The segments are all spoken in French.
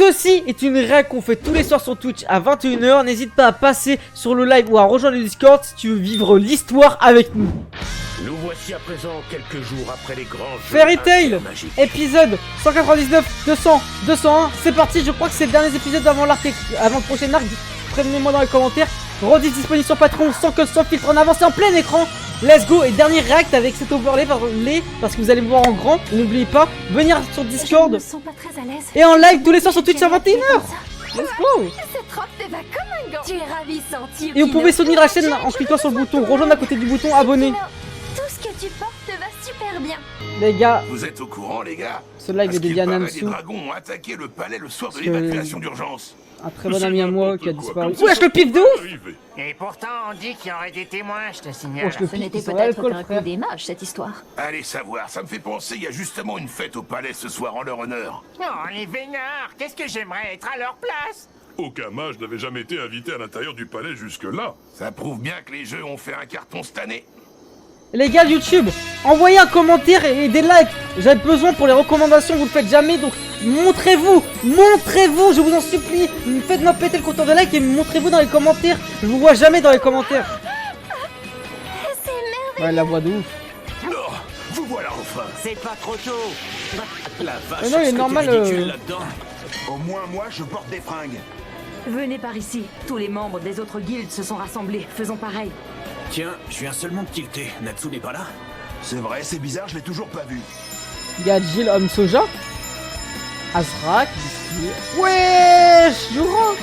Ceci est une règle qu'on fait tous les soirs sur Twitch à 21 h. N'hésite pas à passer sur le live ou à rejoindre le Discord si tu veux vivre l'histoire avec nous. Nous voici à présent quelques jours après les grands jeux Fairy Tail, magiques. épisode 199, 200, 201. C'est parti, je crois que c'est le dernier épisode avant l'arc, avant le prochain arc. Prévenez-moi dans les commentaires. Rediff disponible sur Patreon sans que sans filtre en avance et en plein écran. Let's go. Et dernier react avec cet overlay parce que vous allez me voir en grand. N'oubliez pas, venir sur Discord. Je me sens pas très à l'aise. Et en live tous les soirs sur Twitch à 21 h. Let's go. Cette robe te va comme un gant. Tu es ravissant, Et vous pouvez soutenir la chaîne en cliquant sur le bouton rejoindre à côté du bouton abonner. Tout ce que tu portes te va super bien. Les gars, Vous êtes au courant, les gars? ce live est dédié à Les Namsu, dragons ont attaqué le palais le soir de que- l'évacuation d'urgence. un très bon ami à moi qui a disparu. Comme ça, Wesh le pif de ouf. Et pourtant, on dit qu'il y aurait des témoins, je te signale. Wesh le Ce pif, n'était ils sont peut-être alcool qu'un coup frère. des mages, cette histoire. Allez savoir, ça me fait penser, il y a justement une fête au palais ce soir en leur honneur. Non, les vénards, qu'est-ce que j'aimerais être à leur place? Aucun mage n'avait jamais été invité à l'intérieur du palais jusque-là. Ça prouve bien que les jeux ont fait un carton cette année. Les gars de YouTube, envoyez un commentaire et des likes. J'ai besoin pour les recommandations, vous le faites jamais, donc montrez-vous, je vous en supplie. Faites-moi péter le compteur de likes et montrez-vous dans les commentaires. Je vous vois jamais dans les commentaires. Ouais, la voix de ouf. Oh, vous voilà enfin. C'est pas trop tôt. La vache, Mais non, il est est-ce que normal, t'es ridicule là-dedans. Au moins moi je porte des fringues. Venez par ici. Tous les membres des autres guildes se sont rassemblés. Faisons pareil. Tiens, je viens seulement de tilter. Natsu n'est pas là? C'est vrai, c'est bizarre, je l'ai toujours pas vu. Gadjil, Homme Soja. Azrak, Biscuit. Wesh, Jura.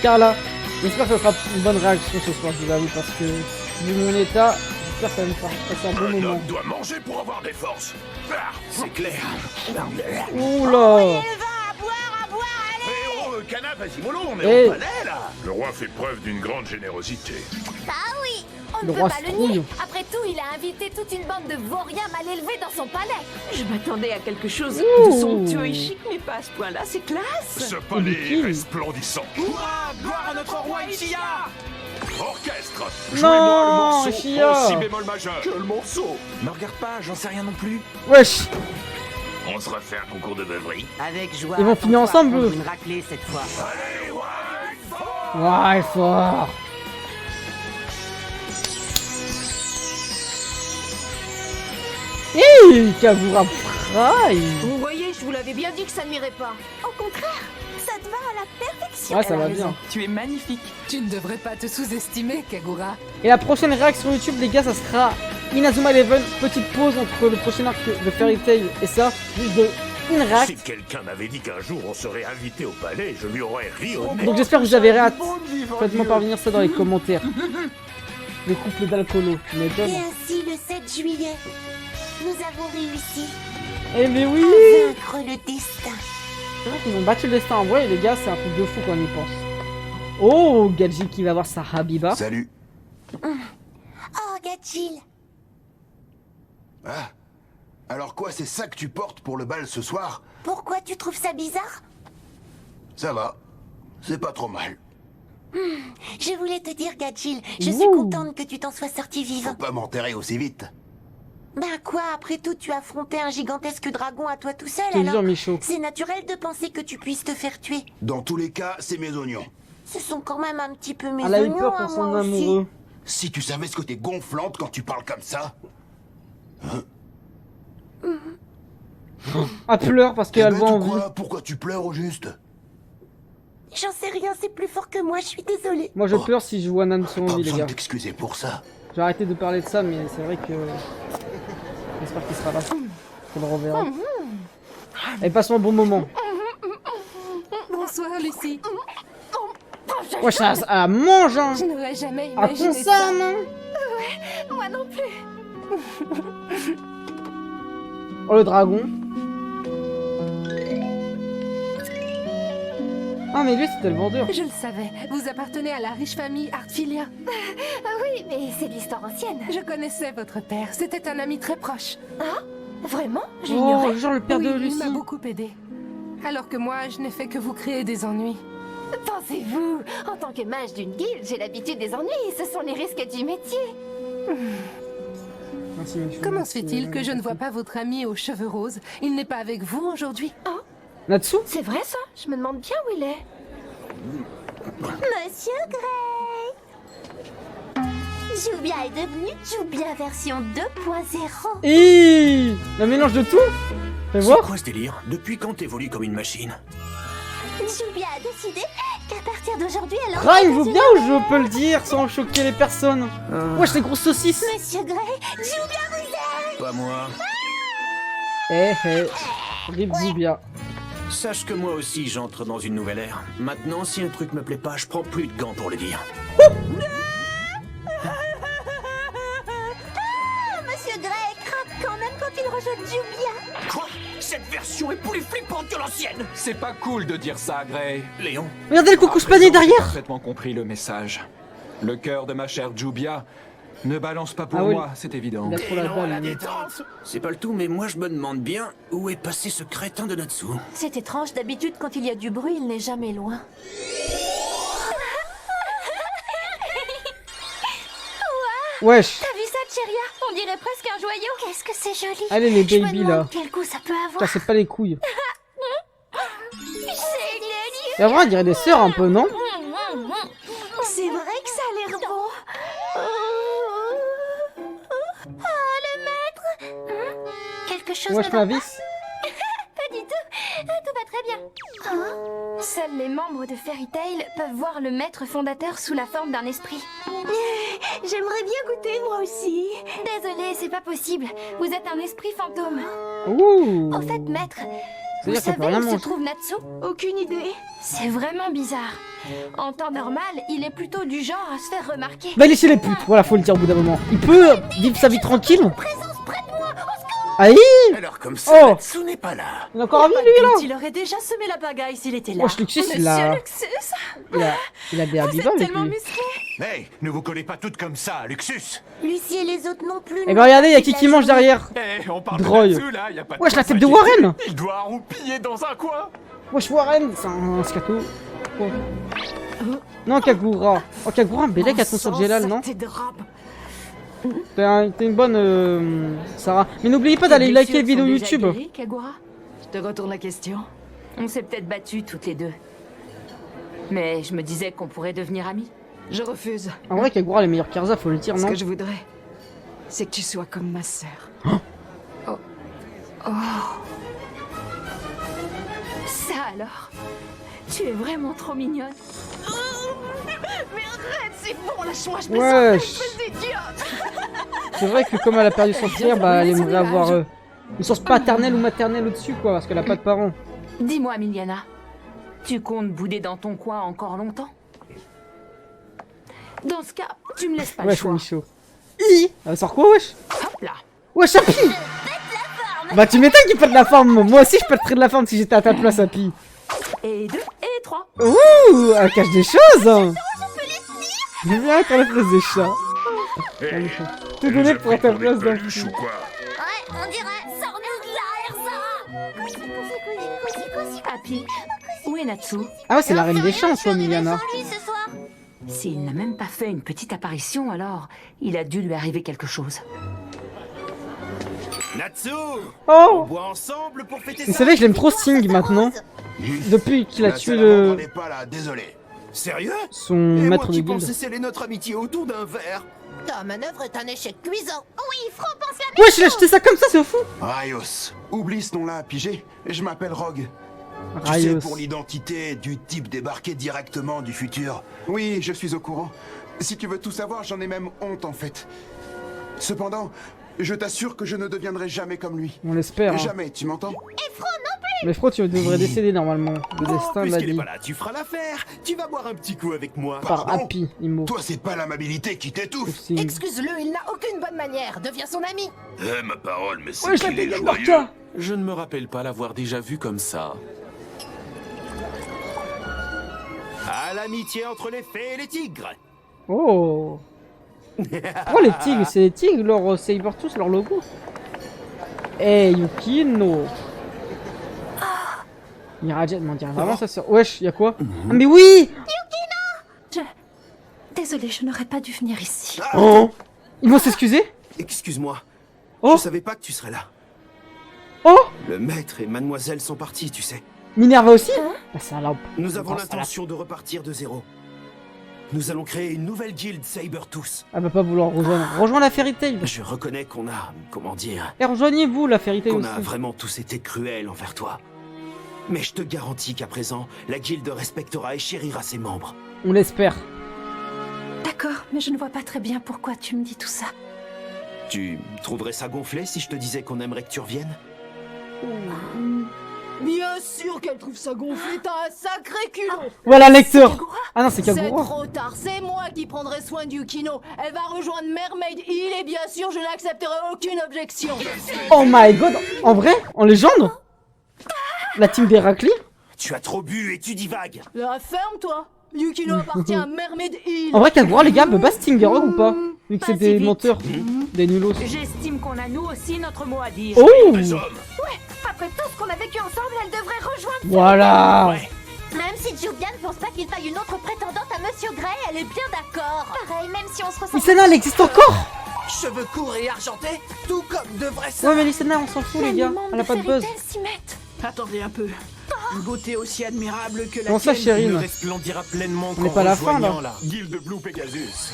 Carla. J'espère que ça sera une bonne réaction ce soir, je vous avoue, parce que vu mon état, j'espère que ça va me faire passer un bon Un moment. homme doit manger pour avoir des forces. Ah, C'est clair. Oula. oh, Cana, vas-y mollo, on Eh. est au palais là. Le roi fait preuve d'une grande générosité. Ah oui, on Le ne roi peut pas le Strouille. nier. Après tout, il a invité toute une bande de vauriens mal élevés dans son palais. Je m'attendais à quelque chose Ouh. de somptueux et chic, mais pas à ce point-là. C'est classe. Ce bikini. palais est resplendissant. Gloire à notre roi Ichia! Orchestre, Non, Chia. si bémol majeur. Quel morceau. Me regarde pas, j'en sais rien non plus. Wesh. On se refait un concours de beuverie. Avec joie. Ils vont finir attends-toi à ensemble, prendre eux. une raclée cette fois. Ouais, fort. Hey, Kagura Prime. Vous voyez, je vous l'avais bien dit que ça ne m'irait pas. Au contraire, ça te va à la perfection. Ouais, ça Elle a va raison. bien. Tu es magnifique. Tu ne devrais pas te sous-estimer, Kagura. Et la prochaine réaction YouTube, les gars, ça sera Inazuma Eleven. Petite pause entre le prochain arc de Fairy Tail et ça. Juste de une Si réaction. quelqu'un m'avait dit qu'un jour on serait invité au palais, je lui aurais ri au nez. Donc j'espère que vous avez hâte. Faites-moi parvenir ça dans les commentaires. Le couple d'alcoolo. Mais Et donne. ainsi, le 7 juillet, nous avons réussi Eh mais oui. à vaincre le destin. C'est vrai qu'ils ont battu le destin en vrai, les gars, c'est un truc de fou quand on y pense. Oh, Gadji qui va voir sa Habiba. Salut. Oh, Gadjil, Ah. Alors quoi, c'est ça que tu portes pour le bal ce soir? pourquoi tu trouves ça bizarre? Ça va. C'est pas trop mal. Je voulais te dire, Gadjil, je suis Ouh. contente que tu t'en sois sorti Faut vivant. pas m'enterrer aussi vite. Ben quoi, après tout, tu as affronté un gigantesque dragon à toi tout seul, Je te jure, alors Michaud. c'est naturel de penser que tu puisses te faire tuer. Dans tous les cas, c'est mes oignons. Ce sont quand même un petit peu mes Elle a eu oignons peur à pour son moi aussi. amoureux. Si tu savais ce que t'es gonflante quand tu parles comme ça. Elle pleure parce qu'elle T'es voit bête ou envie. quoi? Pourquoi tu pleures au juste? J'en sais rien, c'est plus fort que moi, je suis désolée. Moi je Oh. pleure si je vois Namsu en Pas vie, les besoin gars. de t'excuser pour ça. J'ai arrêté de parler de ça, mais c'est vrai que. J'espère qu'il sera là. On le reverra. Et passe un bon moment. Bonsoir, Lucie. Ouais, ça mange, hein. Je n'aurais jamais Ah, imaginé ton ça. Sam, hein. Moi non plus. Oh, le dragon. Ah, mais lui, c'était le vendeur. Je le savais. Vous appartenez à la riche famille Artfilia. Ah oui, mais c'est de l'histoire ancienne. Je connaissais votre père. C'était un ami très proche. Vraiment? J'ignorais. Oh, genre le père Oui, de il Lucie. m'a beaucoup aidé. Alors que moi, je n'ai fait que vous créer des ennuis. Pensez-vous, en tant que mage d'une guilde, j'ai l'habitude des ennuis. Ce sont les risques du métier. Merci, Michou. Comment Merci, se fait-il que je ne vois pas votre ami aux cheveux roses? Il n'est pas avec vous aujourd'hui? Natsu? C'est vrai ça? Je me demande bien où il est. Monsieur Grey. Jubia est devenu Jubia version 2.0. Et le mélange de tout. Fais C'est voir. quoi ce délire? Depuis quand t'évolues comme une machine? Jubia a décidé qu'à partir d'aujourd'hui, elle Ah, il vaut bien ou je peux le dire sans choquer les personnes. Wesh, les grosses saucisses. Monsieur Grey, Jubia vous aime. Pas moi. Eh, rip Zubia. Sache que moi aussi j'entre dans une nouvelle ère. Maintenant, si un truc me plaît pas, je prends plus de gants pour le dire. Monsieur Grey craque quand même quand il rejoint Jubia. Quoi? Cette version est plus flippante que l'ancienne! C'est pas cool de dire ça, Grey. Léon? Regardez le coucou À spané présent, j'ai derrière. parfaitement compris le message. Le cœur de ma chère Jubia ne balance pas pour Ah oui. moi, c'est évident. Il a trop la balle. lui. C'est pas le tout, mais moi je me demande bien où est passé ce crétin de Natsu. C'est étrange, d'habitude quand il y a du bruit, il n'est jamais loin. Wesh. T'as vu ça, Cheria? On dirait presque un joyau. Qu'est-ce que c'est joli. Allez les Je me baby demande là. quel goût ça peut avoir. Cassez pas les couilles. C'est délicieux. Et vrai, on dirait des sœurs un peu, non? C'est vrai que ça a l'air bon. Le maître. Quelque chose Wesh ne va ma pas? vis. Pas du tout. Tout va très bien. Seuls les membres de Fairy Tail peuvent voir le maître fondateur sous la forme d'un esprit. J'aimerais bien goûter moi aussi. Désolée, c'est pas possible. Vous êtes un esprit fantôme. Ouh. En fait, maître, vous C'est-à-dire qu'on peut savez rien où se manger. trouve Natsu? Aucune idée. C'est vraiment bizarre. En temps normal, il est plutôt du genre à se faire remarquer. Va laisser les putes, voilà, faut le dire au bout d'un moment. Il peut vivre sa vie tranquille. Aïe. Alors comme ça, Oh. Natsu n'est pas là. Il a encore envie lui là. Il aurait déjà semé la pagaille s'il était là. Wesh Luxus, il a des habitants avec lui. Hey, ne vous collez pas toutes comme ça, Luxus. Lucie et les autres non plus. Et bah regardez, y'a qui mange derrière. Eh, on parle Droy. de Natsu, là, y a pas de Wesh quoi la tête de s'inquiéter. Warren. Il doit roupiller dans un coin. Wesh Warren, c'est un scato. Quoi? Non Kagura. Oh Kagura, un Bélec attention sur Jelal, non? T'es une bonne Sarah. Mais n'oubliez pas d'aller liker les vidéos YouTube. Kagura? Je te retourne la question. On s'est peut-être battus toutes les deux. Mais je me disais qu'on pourrait devenir amis. Je refuse. En vrai Kagura, les meilleurs Karza, faut le dire, Ce non? que je voudrais, c'est que tu sois comme ma sœur. Ça alors? Tu es vraiment trop mignonne. Mais arrête, c'est bon, lâche-moi, je Wesh. C'est vrai que comme elle a perdu son frère, bah elle aimerait avoir une source paternelle ou maternelle au-dessus quoi, parce qu'elle a pas de parents. Dis-moi, Miliana, tu comptes bouder dans ton coin encore longtemps? Dans ce cas, tu me laisses pas le Wesh choix. Michaud. Elle sort quoi wesh? Hop là. Wesh Happy. Bah tu m'étonnes qu'il pète la forme, moi aussi je pèterais de la forme si j'étais à ta place Happy. Et 2, et 3. Ouh, elle cache des choses hein. J'aime bien quand elle fait des chats. Tout donné pour être à la place d'un peluche ou quoi? Ouais, on dirait. Sors-nous de là, Erza. Happy, où est Natsu? Ah ouais c'est la reine des champs toi Miliana. Lui ce soir. S'il n'a même pas fait une petite apparition, alors il a dû lui arriver quelque chose. Natsu! Oh. Bois ensemble pour fêter Vous ça? savez je l'aime trop Sting maintenant. Depuis qu'il a La tué salle à vendre le... n'est pas là, désolé. Sérieux? son Et moi maître de qui guilde. pensais sceller notre amitié autour d'un verre. Ta manœuvre est un échec cuisant. Oui, Fro pense la Wesh il a acheté ça comme ça, c'est fou. Raios. Oublie ce nom-là, pigé. Je m'appelle Rogue. Tu sais, Raios. pour l'identité du type débarqué directement du futur. Oui, je suis au courant. Si tu veux tout savoir, j'en ai même honte en fait. Cependant, je t'assure que je ne deviendrai jamais comme lui. On l'espère. Hein. Jamais, tu m'entends? Mais Fro tu devrais décéder normalement. Le destin l'a Puisqu'il est dit. pas là, tu feras l'affaire. Tu vas boire un petit coup avec moi. Par Pardon? Happy, Imo. Toi, c'est pas l'amabilité qui t'étouffe. Sting. Excuse-le, il n'a aucune bonne manière. Deviens son ami. Eh, ma parole, mais c'est Wesh la qu'il est pégade joyeux. d'Orca. Je ne me rappelle pas l'avoir déjà vu comme ça. À l'amitié entre les fées et les tigres. Oh. Oh les tigres, c'est les tigres, leur Sabertooth, leur logo. Eh Yukino. Mirajet, mais on dirait vraiment ça sort. Wesh, y'a quoi? Ah mais oui. Désolée, je n'aurais pas dû venir ici. Oh. Ils vont s'excuser? Excuse-moi. Oh. Je savais pas que tu serais là. Oh. Le maître et mademoiselle sont partis, tu sais. Minerva aussi? Ah, salope. Nous avons Oh, salope. l'intention de repartir de zéro. Nous allons créer une nouvelle guilde Sabertooth. Elle va pas vouloir rejoindre. Rejoins la Fairy Tail. Je reconnais qu'on a, comment dire, Et rejoignez-vous la Fairy Tail qu'on aussi. a vraiment tous été cruels envers toi. Mais je te garantis qu'à présent, la guilde respectera et chérira ses membres. On l'espère. D'accord, mais je ne vois pas très bien pourquoi tu me dis tout ça. Tu trouverais ça gonflé si je te disais qu'on aimerait que tu reviennes? Bien sûr qu'elle trouve ça gonflé, t'as un sacré culot. Voilà, lecteur. Ah non, c'est C'est Kagura. trop tard, c'est moi qui prendrai soin de Yukino. Elle va rejoindre Mermaid Hill et bien sûr, je n'accepterai aucune objection. Oh my god. En vrai? En légende? La team d'Héraclée? Tu as trop bu et tu divagues. La ferme-toi. Yukino appartient à Mermaid Hill. En vrai, Kagura, les gars, peut pas Stinger ou pas? Vu que c'est Pas des si vite. menteurs. Des nulos. J'estime qu'on a nous aussi notre mot à dire. Oh! Les hommes, Après tout ce qu'on a vécu ensemble, elle devrait rejoindre. Voilà. Même si Jubia ne pense pas qu'il faille une autre prétendante à Monsieur Grey, elle est bien d'accord. Pareil, même si on se ressent. Lissana, elle existe encore? Cheveux courts et argentés, tout comme de vrais seins. Ouais, mais Lissana, on s'en fout, les gars. Elle a pas de buzz. Attendez un peu. Une beauté aussi admirable que la Comment ça, Ne Chérine? resplendira pleinement On n'est pas à la fin, là. guilde Blue Pegasus.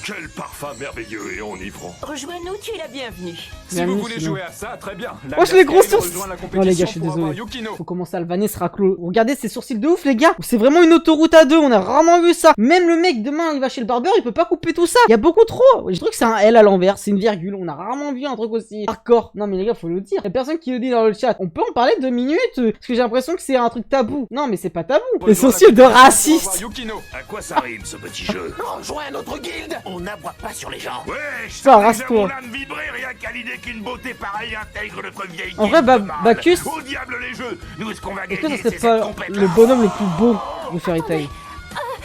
Quel parfum merveilleux et enivrant. Rejoins-nous, tu es la bienvenue. Si Bienvenue, vous voulez sinon. jouer à ça, très bien. La Wesh, les gros Gaspésie sourcils. rejoint la Non, les gars, je suis compétition pour avoir désolé. Yukino. Faut commencer à le vanner, ce raclo. Regardez ses sourcils de ouf, les gars. C'est vraiment une autoroute à deux. On a rarement vu ça. Même le mec, demain, il va chez le barbeur, il peut pas couper tout ça. Il y a beaucoup trop. Je trouve que c'est un L à l'envers. C'est une virgule. On a rarement vu un truc aussi hardcore. Non, mais les gars, faut le dire. Y a personne qui le dit dans le chat. On peut en parler 2 minutes. Parce que j'ai l'impression que c'est un truc tabou. Non, mais c'est pas tabou. Les Rejoins la sourcils de compétition pour raciste. avoir Yukino. À quoi ça rime ce petit jeu? Rejoins notre guilde. On n'aboie pas sur les gens. Ouais, Ça, ça rase-toi. mon âme vibrer rien qu'à l'idée qu'une beauté pareille intègre notre vieille En vrai, guilde de mâles. Bacchus. Au diable les jeux. Nous, ce qu'on va Est-ce que gagner, ça c'est serait cette pas compétence. le bonhomme le plus beau de Fairy Tail?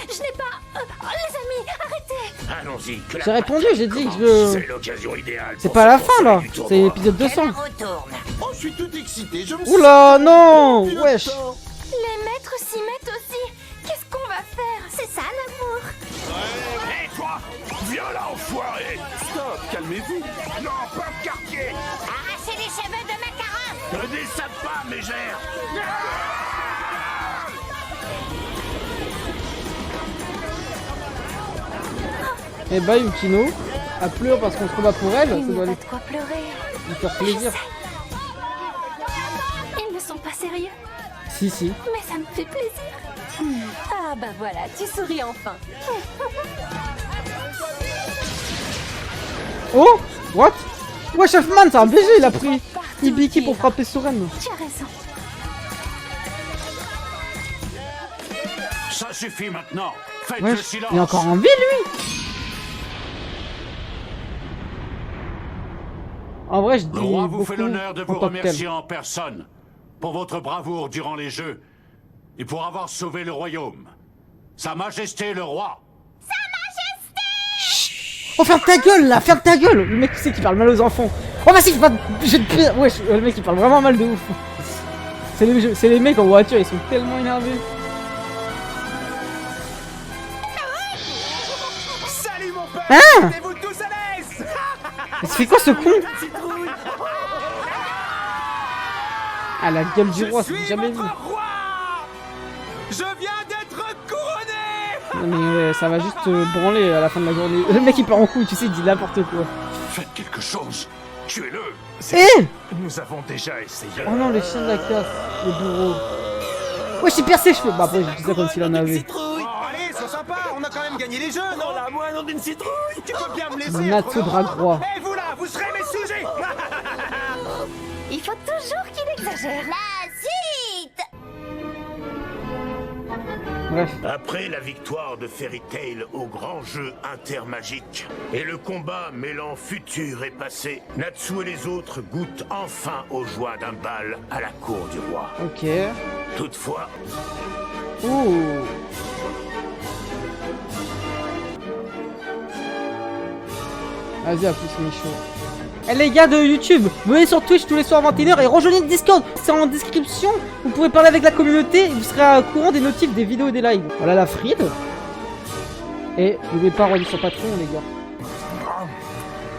Je n'ai pas. Les amis, arrêtez. Allons-y. que la J'ai répondu, j'ai dit que C'est je... l'occasion idéale. C'est pour pas se la fin, là. consoler du tournoi. C'est l'épisode 200. Oh, je suis tout excité, je me Oula, non. Wesh. Les maîtres s'y mettent aussi. Qu'est-ce qu'on va faire? C'est ça l'amour. Hé, toi! Viens là, enfoiré! Stop, calmez-vous. Non, pas de quartier! Arrachez les cheveux de ma carotte. Ne descends pas, mégère! Et bah, Yukino, elle pleure parce qu'on se combat pour elle. Ça Il doit n'y a lui pas de quoi pleurer. faire plaisir. Ils ne sont pas sérieux. Si, si. Mais ça me fait plaisir. Ah bah voilà, tu souris enfin. Oh, what? Ouais, Chefman, c'est un BG, il a pris Ibiki pour frapper Soren. Tu as raison. Ça suffit maintenant. Faites Ouais, le silence. il est encore en vie, lui. En vrai, je dis Le roi vous fait beaucoup l'honneur de en vous tant que tel. remercier en personne pour votre bravoure durant les Jeux et pour avoir sauvé le royaume. Sa Majesté le roi. Oh, ferme ta gueule, là, ferme ta gueule. Le mec, tu sais qui parle mal aux enfants. Oh, vas-y, je te pire. Wesh, le mec, il parle vraiment mal de ouf. C'est les mecs en voiture, ils sont tellement énervés. Salut mon père. Hein? Mettez-vous tous à l'aise. Mais c'est quoi ce con? Ah, la gueule du roi, c'est jamais vu. Roi. Je viens d'être couronné. Non, mais ça va juste branler à la fin de la journée. Le mec, il part en couille, tu sais, il dit n'importe quoi. Faites quelque chose! Tuez-le! Eh! Nous avons déjà essayé. Oh non, les chiens de la casse, le bourreau. Ouais, j'ai percé ses cheveux. Bah, après, je dis ça comme s'il en avait. Oh, allez, c'est sympa. On a quand même gagné les Jeux, non? La moindre d'une citrouille. Tu peux bien me laisser. Natsu Dragrois. Et vous là, vous serez mes sujets. Il faut toujours qu'il exagère. La suite. Bref. Après la victoire de Fairy Tail au grand jeu intermagique et le combat mêlant futur et passé, Natsu et les autres goûtent enfin aux joies d'un bal à la cour du roi. Ok. Toutefois, Ouh. Vas-y, à plus, Michaud. Eh les gars de YouTube, venez sur Twitch tous les soirs à 21h et rejoignez le Discord. C'est en description. Vous pourrez parler avec la communauté et vous serez au courant des notifs des vidéos et des lives. Voilà la Fride. Et n'oubliez pas, rejoignez sur Patreon, les gars.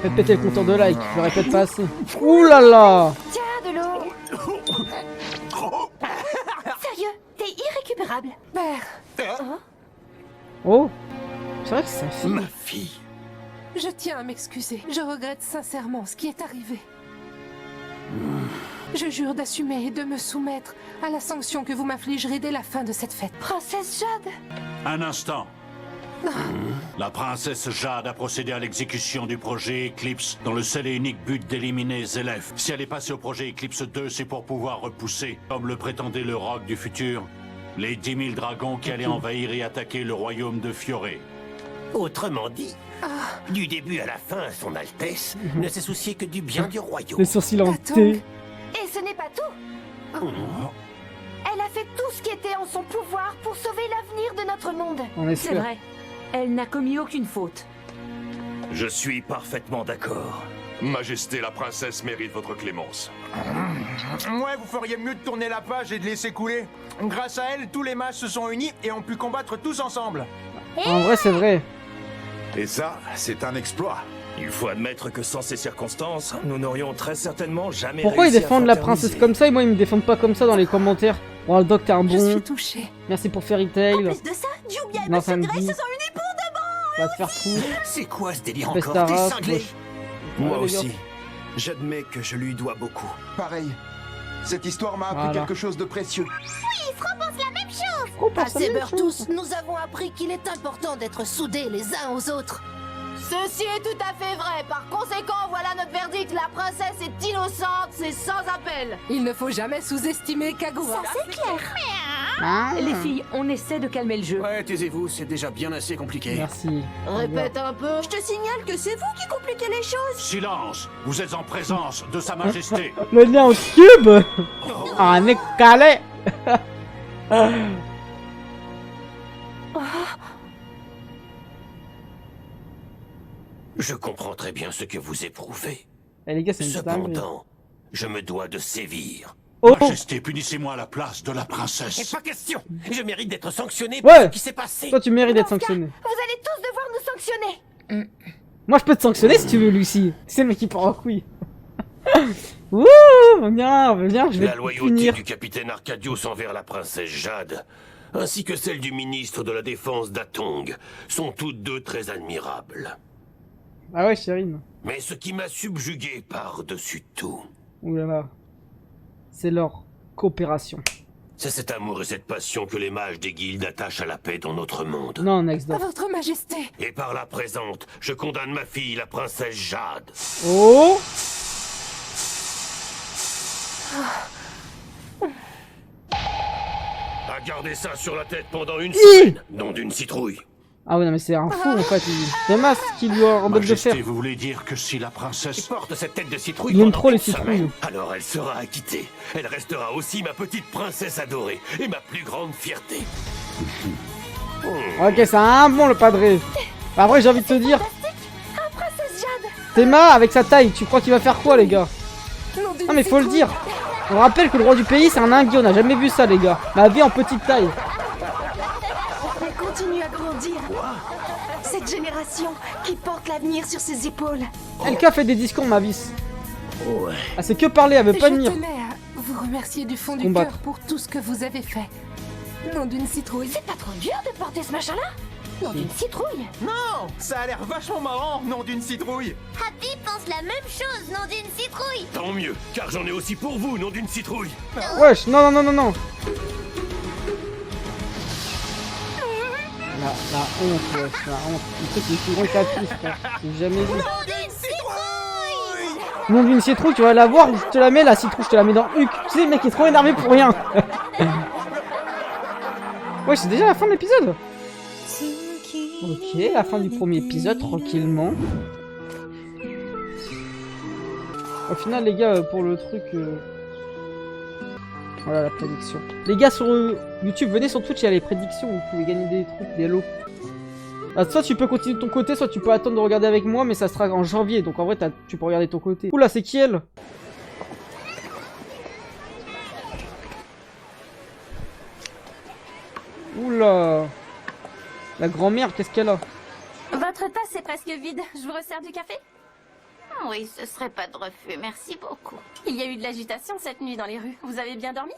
Faites péter le compteur de like, je le répète pas assez. Ouh là là. Tiens, de l'eau. vulnérable. Père, Oh, c'est vrai que c'est sa fille. Ma fille. je tiens à m'excuser. Je regrette sincèrement ce qui est arrivé. Je jure d'assumer et de me soumettre à la sanction que vous m'infligerez dès la fin de cette fête. Princesse Jade. Un instant. La princesse Jade a procédé à l'exécution du projet Eclipse dans le seul et unique but d'éliminer Zélef. Si elle est passée au projet Eclipse 2, c'est pour pouvoir repousser, comme le prétendait le roc du futur, les 10 000 dragons qui allaient envahir et attaquer le royaume de Fioré. Autrement dit, du début à la fin, son Altesse ne s'est soucié que du bien du royaume. Les sourcils en T. Et ce n'est pas tout. Elle a fait tout ce qui était en son pouvoir pour sauver l'avenir de notre monde. On C'est espère. vrai. Elle n'a commis aucune faute. Je suis parfaitement d'accord. Majesté, la princesse mérite votre clémence. Ouais, vous feriez mieux de tourner la page et de laisser couler. Grâce à elle, tous les mages se sont unis et ont pu combattre tous ensemble. En vrai, c'est vrai. Et ça, c'est un exploit. Il faut admettre que sans ces circonstances, nous n'aurions très certainement jamais Pourquoi ils réussi à défendent la fraterniser. princesse comme ça et moi ils me défendent pas comme ça dans les commentaires? Oh, le doc, t'es un Je bon. suis touchée. Merci pour Fairy Tail. En plus de ça, Jubia et Non, Monsieur samedi. Grey se sont unis pour de bon. Va te faire foutre. C'est quoi ce délire Pestara, encore? T'es cinglé. Froche. Moi Ouais, aussi. J'admets que je lui dois beaucoup. Pareil. Cette histoire m'a appris Voilà. quelque chose de précieux. Oui, Fro pense la même chose. Pourquoi pas À ça, ces même beurres chose tous, nous avons appris qu'il est important d'être soudés les uns aux autres. Ceci est tout à fait vrai. Par conséquent, voilà notre verdict. La princesse est innocente, c'est sans appel. Il ne faut jamais sous-estimer Kagura. Ça, c'est clair. Ah. Les filles, on essaie de calmer le jeu. Ouais, taisez-vous, c'est déjà bien assez compliqué. Merci. Répète un peu. Je te signale que c'est vous qui compliquez les choses. Silence! Vous êtes en présence de Sa Majesté. Le lien au cube. Ah, un mec calé. Je comprends très bien ce que vous éprouvez. Eh les gars, c'est une dinguerie. Cependant, je me dois de sévir. Oh. Majesté, punissez-moi à la place de la Et princesse. pas question. Je mérite d'être sanctionné pour ce Ouais. qui s'est passé. Toi, tu mérites d'être Dans ce cas, sanctionné. Vous allez tous devoir nous sanctionner. Moi, je peux te sanctionner si tu veux, Lucie. C'est le mec qui part en couille. Wouh, viens, je vais La te loyauté punir. du capitaine Arcadius envers la princesse Jade, ainsi que celle du ministre de la Défense d'Atong, sont toutes deux très admirables. Ah ouais, Chérine. Mais ce qui m'a subjugué par-dessus tout, Ouh là là. C'est leur coopération. c'est cet amour et cette passion que les mages des guildes attachent à la paix dans notre monde. Non, next door. Votre Majesté. Et par la présente, je condamne ma fille, la princesse Jade. Oh. À garder ça sur la tête pendant une Hi. semaine, nom d'une citrouille. Ah ouais, non mais c'est un fou en fait. C'est Mas qui lui a embêté de Majesté, faire. vous voulez dire que si la Qui princesse... porte cette tête de citrouille Il aime pendant trop les une citrouilles. semaine, alors elle sera acquittée. Elle restera aussi ma petite princesse adorée et ma plus grande fierté. Ok, c'est un bon le padré. Après, j'ai envie de te dire, Ah, Princesse Jade. Théma avec sa taille, tu crois qu'il va faire quoi, les gars? Non mais faut le dire. On rappelle que le roi du pays c'est un ingui, on n'a jamais vu ça, les gars. Ma vie en petite taille. Elle continue à grandir. Cette génération qui porte l'avenir sur ses épaules. LK fait des discours, ma vis. Ouais. Ah, c'est que parler, elle veut pas Je venir. tenais à vous remercier du fond du Combattre. cœur pour tout ce que vous avez fait. Nom d'une citrouille. C'est pas trop dur de porter ce machin-là? Non, d'une citrouille. Non, ça a l'air vachement marrant, nom d'une citrouille. Happy pense la même chose, nom d'une citrouille. Tant mieux, car j'en ai aussi pour vous, nom d'une citrouille. Wesh, non, non, non, non, non. La honte, wesh, la honte. Le truc le plus grand caprice, frère. J'ai jamais vu. Nom d'une citrouille. Nom d'une citrouille, tu vas la voir, je te la mets, la citrouille, je te la mets dans le huc. Tu sais, le mec est trop énervé pour rien. Ouais, c'est déjà la fin de l'épisode. Ok, la fin du premier épisode, tranquillement. Au final, les gars, pour le truc... Voilà la prédiction. Les gars, sur YouTube, venez sur Twitch, il y a les prédictions, vous pouvez gagner des trucs, des lots. Ah, soit tu peux continuer de ton côté, soit tu peux attendre de regarder avec moi, mais ça sera en janvier, donc en vrai, tu peux regarder de ton côté. Oula, c'est qui elle? Oula. La grand-mère, qu'est-ce qu'elle a? Votre tasse est presque vide. Je vous resserre du café? Oui, ce serait pas de refus. Merci beaucoup. Il y a eu de l'agitation cette nuit dans les rues. Vous avez bien dormi?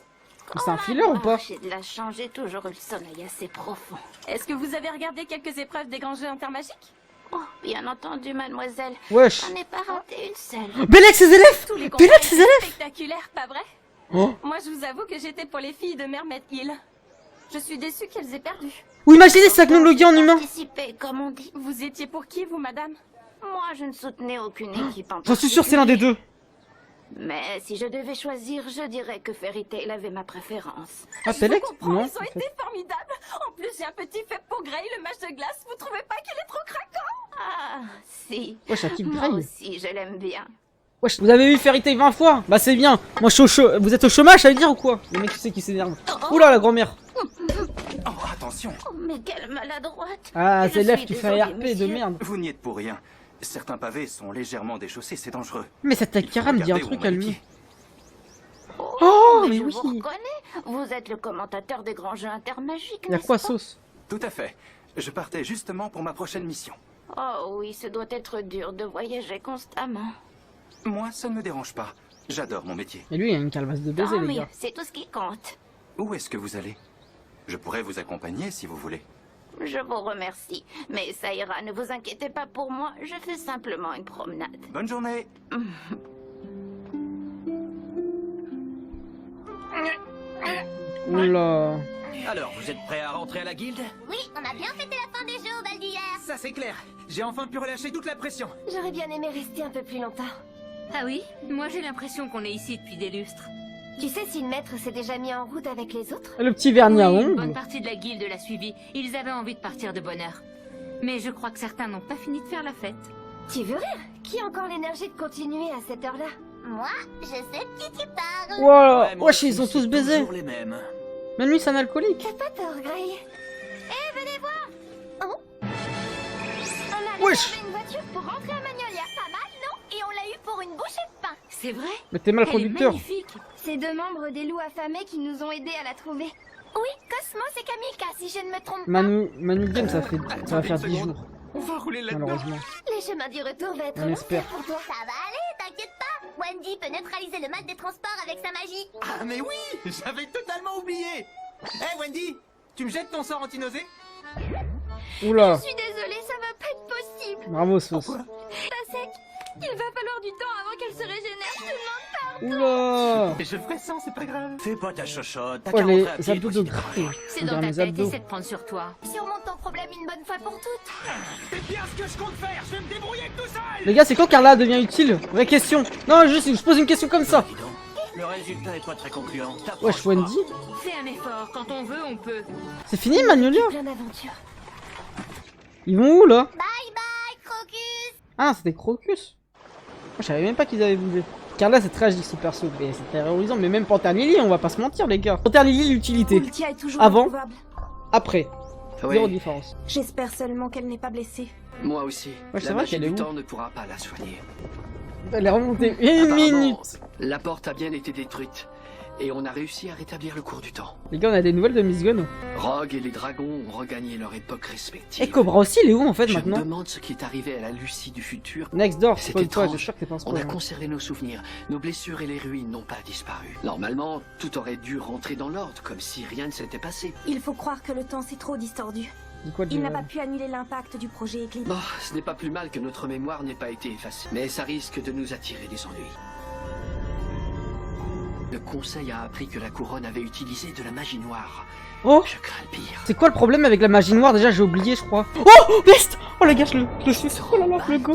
C'est un filler ou pas? J'ai de la chance, j'ai toujours eu le sommeil assez profond. Est-ce que vous avez regardé quelques épreuves des grands jeux intermagiques? Oh, bien entendu, mademoiselle. Wesh. J'en ai pas raté une seule. Bellec ses élèves! Tous les Bellec ses élèves! spectaculaire, pas vrai? Oh. Moi, je vous avoue que j'étais pour les filles de Mermaid Hill. Je suis déçue qu'elles aient perdu. Ou imaginez sa technologie en humain! Participé, comme on dit. Vous étiez pour qui, vous, madame? Moi, je ne soutenais aucune équipe en J'en suis sûr c'est l'un des deux. Mais si je devais choisir, je dirais que Fairy Tail avait ma préférence. Ah, Bellec? Non. Ils ont été formidables. En plus, j'ai un petit fait pour Grey, le mage de glace. Vous trouvez pas qu'il est trop craquant? Ah, si. Wesh, à qui le Moi Grey? aussi, je l'aime bien. Wesh, vous avez vu Fairy Tail 20 fois? Bah c'est bien. Moi je suis vous êtes au chômage, ça veut dire ou quoi? Le mec tu sais qui s'énerve. Oula la grand-mère. Oh, attention. Oh, mais quelle maladroite. Ah, Je c'est l'EF suis qui fait désolée, RP de monsieur. merde. Vous n'y êtes pour rien. Certains pavés sont légèrement déchaussés, c'est dangereux. Mais cette Takara me dit un Regardez où truc on met à les lui. pieds. Oh, mais je oui. vous reconnais. Vous êtes le commentateur des grands jeux intermagiques, Y'a n'est-ce quoi pas? sauce? Tout à fait. Je partais justement pour ma prochaine mission. Oh oui, ce doit être dur de voyager constamment. Moi, ça ne me dérange pas. J'adore mon métier. Et lui il a une calvasse de baiser Tant les mieux, gars. c'est tout ce qui compte. Où est-ce que vous allez? Je pourrais vous accompagner si vous voulez. Je vous remercie, mais ça ira, ne vous inquiétez pas pour moi, je fais simplement une promenade. Bonne journée. Oula. Alors, vous êtes prêts à rentrer à la guilde? Oui, on a bien fêté la fin des jeux au bal d'hier. Ça c'est clair. J'ai enfin pu relâcher toute la pression. J'aurais bien aimé rester un peu plus longtemps. Ah oui? Moi j'ai l'impression qu'on est ici depuis des lustres. Tu sais si le maître s'est déjà mis en route avec les autres? Le petit vernis à Oui, une ongles. bonne partie de la guilde l'a suivi. Ils avaient envie de partir de bonne heure. Mais je crois que certains n'ont pas fini de faire la fête. Tu veux rire? Qui a encore l'énergie de continuer à cette heure-là? Moi, je sais de qui tu parles. Voilà. moi Wesh, aussi, ils ont tous c'est baisé. toujours les mêmes. Même lui c'est un alcoolique. T'as pas tort, Grey. Eh, venez voir. Oh. On a Wesh. réservé une voiture pour rentrer à Magnolia. Pas mal, non? Et on l'a eu pour une bouchée de pain. C'est vrai? Mais t'es mal Elle est conducteur. magnifique. C'est deux membres des loups affamés qui nous ont aidés à la trouver. Oui, Cosmos et Kamilka, si je ne me trompe pas. Manu Game ça va faire 10 jours. On va rouler là-dedans. Malheureusement. Les chemins du retour vont être On longs espère. pour toi. Ça va aller, t'inquiète pas. Wendy peut neutraliser le mal des transports avec sa magie. Ah mais oui, j'avais totalement oublié. Eh Wendy, tu me jettes ton sort anti-nausée? Oula. Je suis désolée, ça va pas être possible. Bravo sauce. Pas sec. Il va falloir du temps avant qu'elle se régénère. Je te demande pardon. Oula. Je ferai ça, c'est pas grave. Fais pas ta chochotte. T'as Oh qu'à les rentrer à pied, abdos toi, de si t'es Grey. C'est On dans dirait ta mes tête, abdos. essaie de prendre sur toi. Surmonte ton problème une bonne fois pour toutes. C'est bien ce que je compte faire. Je vais me débrouiller tout seul. Les gars, c'est quand Carla devient utile? Vraie question. Non, juste, je pose une question comme ça. Dis donc, le résultat est pas très concluant. Wesh, Wendy. Fais un effort, quand on veut, on peut. C'est fini, Magnolia? Plein d'aventures. Ils vont où là? Bye bye, Crocus. Ah, c'était Crocus. Moi, je savais même pas qu'ils avaient bougé. Carla, c'est tragique ce perso, mais c'est terrorisant. Mais même Panthère Lily, on va pas se mentir, les gars. Panthère Lily, l'utilité. Ultia est toujours Avant, introuvable. après. Oui. Zéro différence. J'espère seulement qu'elle n'est pas blessée. Moi aussi. Ouais, c'est La vrai magie qu'elle est du où? temps ne pourra pas la soigner. Elle est remontée une Apparemment, minute. La porte a bien été détruite. Et on a réussi à rétablir le cours du temps. Les gars, on a des nouvelles de Miss Gun. Rogue et les dragons ont regagné leur époque respective. Et Cobra aussi, il est où en fait Je maintenant? me demande ce qui est arrivé à la Lucie du futur. Next door, C'est spoil pas, étrange. j'espère que c'est pas un On a spoil. hein. conservé nos souvenirs. Nos blessures et les ruines n'ont pas disparu. Normalement, tout aurait dû rentrer dans l'ordre, comme si rien ne s'était passé. Il faut croire que le temps s'est trop distordu. C'est quoi, Il n'a de- pas pu annuler l'impact du projet Eclipse. Bon, ce n'est pas plus mal que notre mémoire n'ait pas été effacée. Mais ça risque de nous attirer des ennuis. Le conseil a appris que la couronne avait utilisé de la magie noire. Oh! Je crains le pire. C'est quoi le problème avec la magie noire? Déjà, j'ai oublié, je crois. Oh! Best! Oh les gars, je le suis. Oh là là, le goat.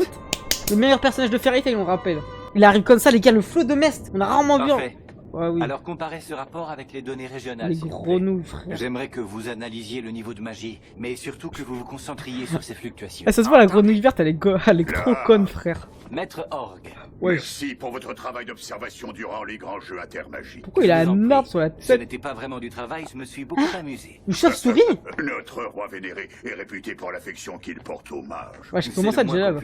Le meilleur personnage de Fairy Tail, on rappelle. Il arrive comme ça, les gars, le flot de Mest. On a rarement vu. Parfait. Ouais, oui. Alors comparez ce rapport avec les données régionales. Les s'il vous gros plaît. nous, frère. J'aimerais que vous analysiez le niveau de magie, mais surtout que vous vous concentriez sur ces fluctuations. Ah, ça se voit, la grenouille verte, elle est trop conne, frère. Maître Org. Ouais. Merci pour votre travail d'observation durant les grands jeux intermagiques. Pourquoi il a un arbre sur la Ce tête? n'était pas vraiment du travail, je me suis beaucoup amusé. Une chauve-souris? Notre roi vénéré est réputé pour l'affection qu'il porte aux mages. Ouais, je commence à être gelable.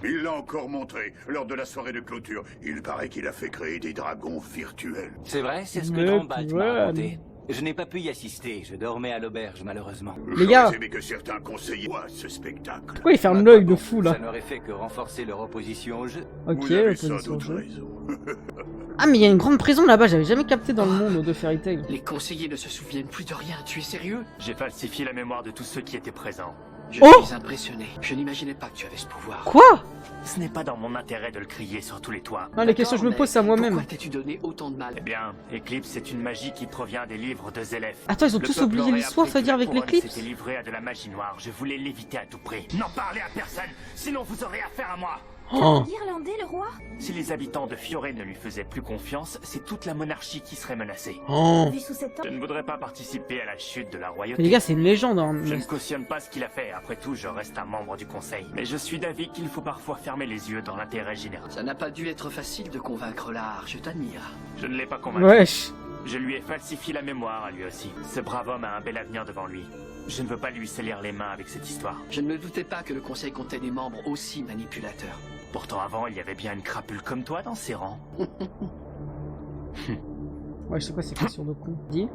Il l'a encore montré lors de la soirée de clôture. Il paraît qu'il a fait créer des dragons virtuels. C'est vrai, c'est ce que Mais Drambalt m'a ouais. raconté. Je n'ai pas pu y assister, je dormais à l'auberge malheureusement. Les gars. J'aurais aimé que certains conseillers voient ce spectacle. Pourquoi il ferme l'œil de fou là? Ça n'aurait fait que renforcer leur opposition au jeu. Ok, opposition au jeu. Ah mais il y a une grande prison là-bas, j'avais jamais capté dans le monde de Fairy Tail. Les conseillers ne se souviennent plus de rien, tu es sérieux? J'ai falsifié la mémoire de tous ceux qui étaient présents. Je Oh suis impressionné. Je n'imaginais pas que tu avais ce pouvoir. Quoi? Ce n'est pas dans mon intérêt de le crier sur tous les toits. Non, les questions que je me pose, c'est à moi-même. Pourquoi t'es-tu donné autant de mal? Eh bien, Eclipse, c'est une magie qui provient des livres de Zélef. Attends, ils ont Le tous peuple oublié aurait l'histoire, appris ça veut dire que avec la couronne l'Eclipse? s'était livrée à de la magie noire. Je voulais l'éviter à tout prix. N'en parlez à personne, sinon vous aurez affaire à moi. Oh. L'Irlandais, le roi? Si les habitants de Fioré ne lui faisaient plus confiance, c'est toute la monarchie qui serait menacée. Oh. Vu sous cet Je ne voudrais pas participer à la chute de la royauté. Mais les gars, c'est une légende. Hein. Je ne cautionne pas ce qu'il a fait. Après tout, je reste un membre du conseil. Mais je suis d'avis qu'il faut parfois fermer les yeux dans l'intérêt général. Ça n'a pas dû être facile de convaincre l'art, je t'admire. Je ne l'ai pas convaincu. Wesh. Je lui ai falsifié la mémoire à lui aussi. Ce brave homme a un bel avenir devant lui. Je ne veux pas lui salir les mains avec cette histoire. Je ne me doutais pas que le conseil comptait des membres aussi manipulateurs. Pourtant avant, il y avait bien une crapule comme toi dans ses rangs. Ouais, je sais pas, c'est question de con. Dis.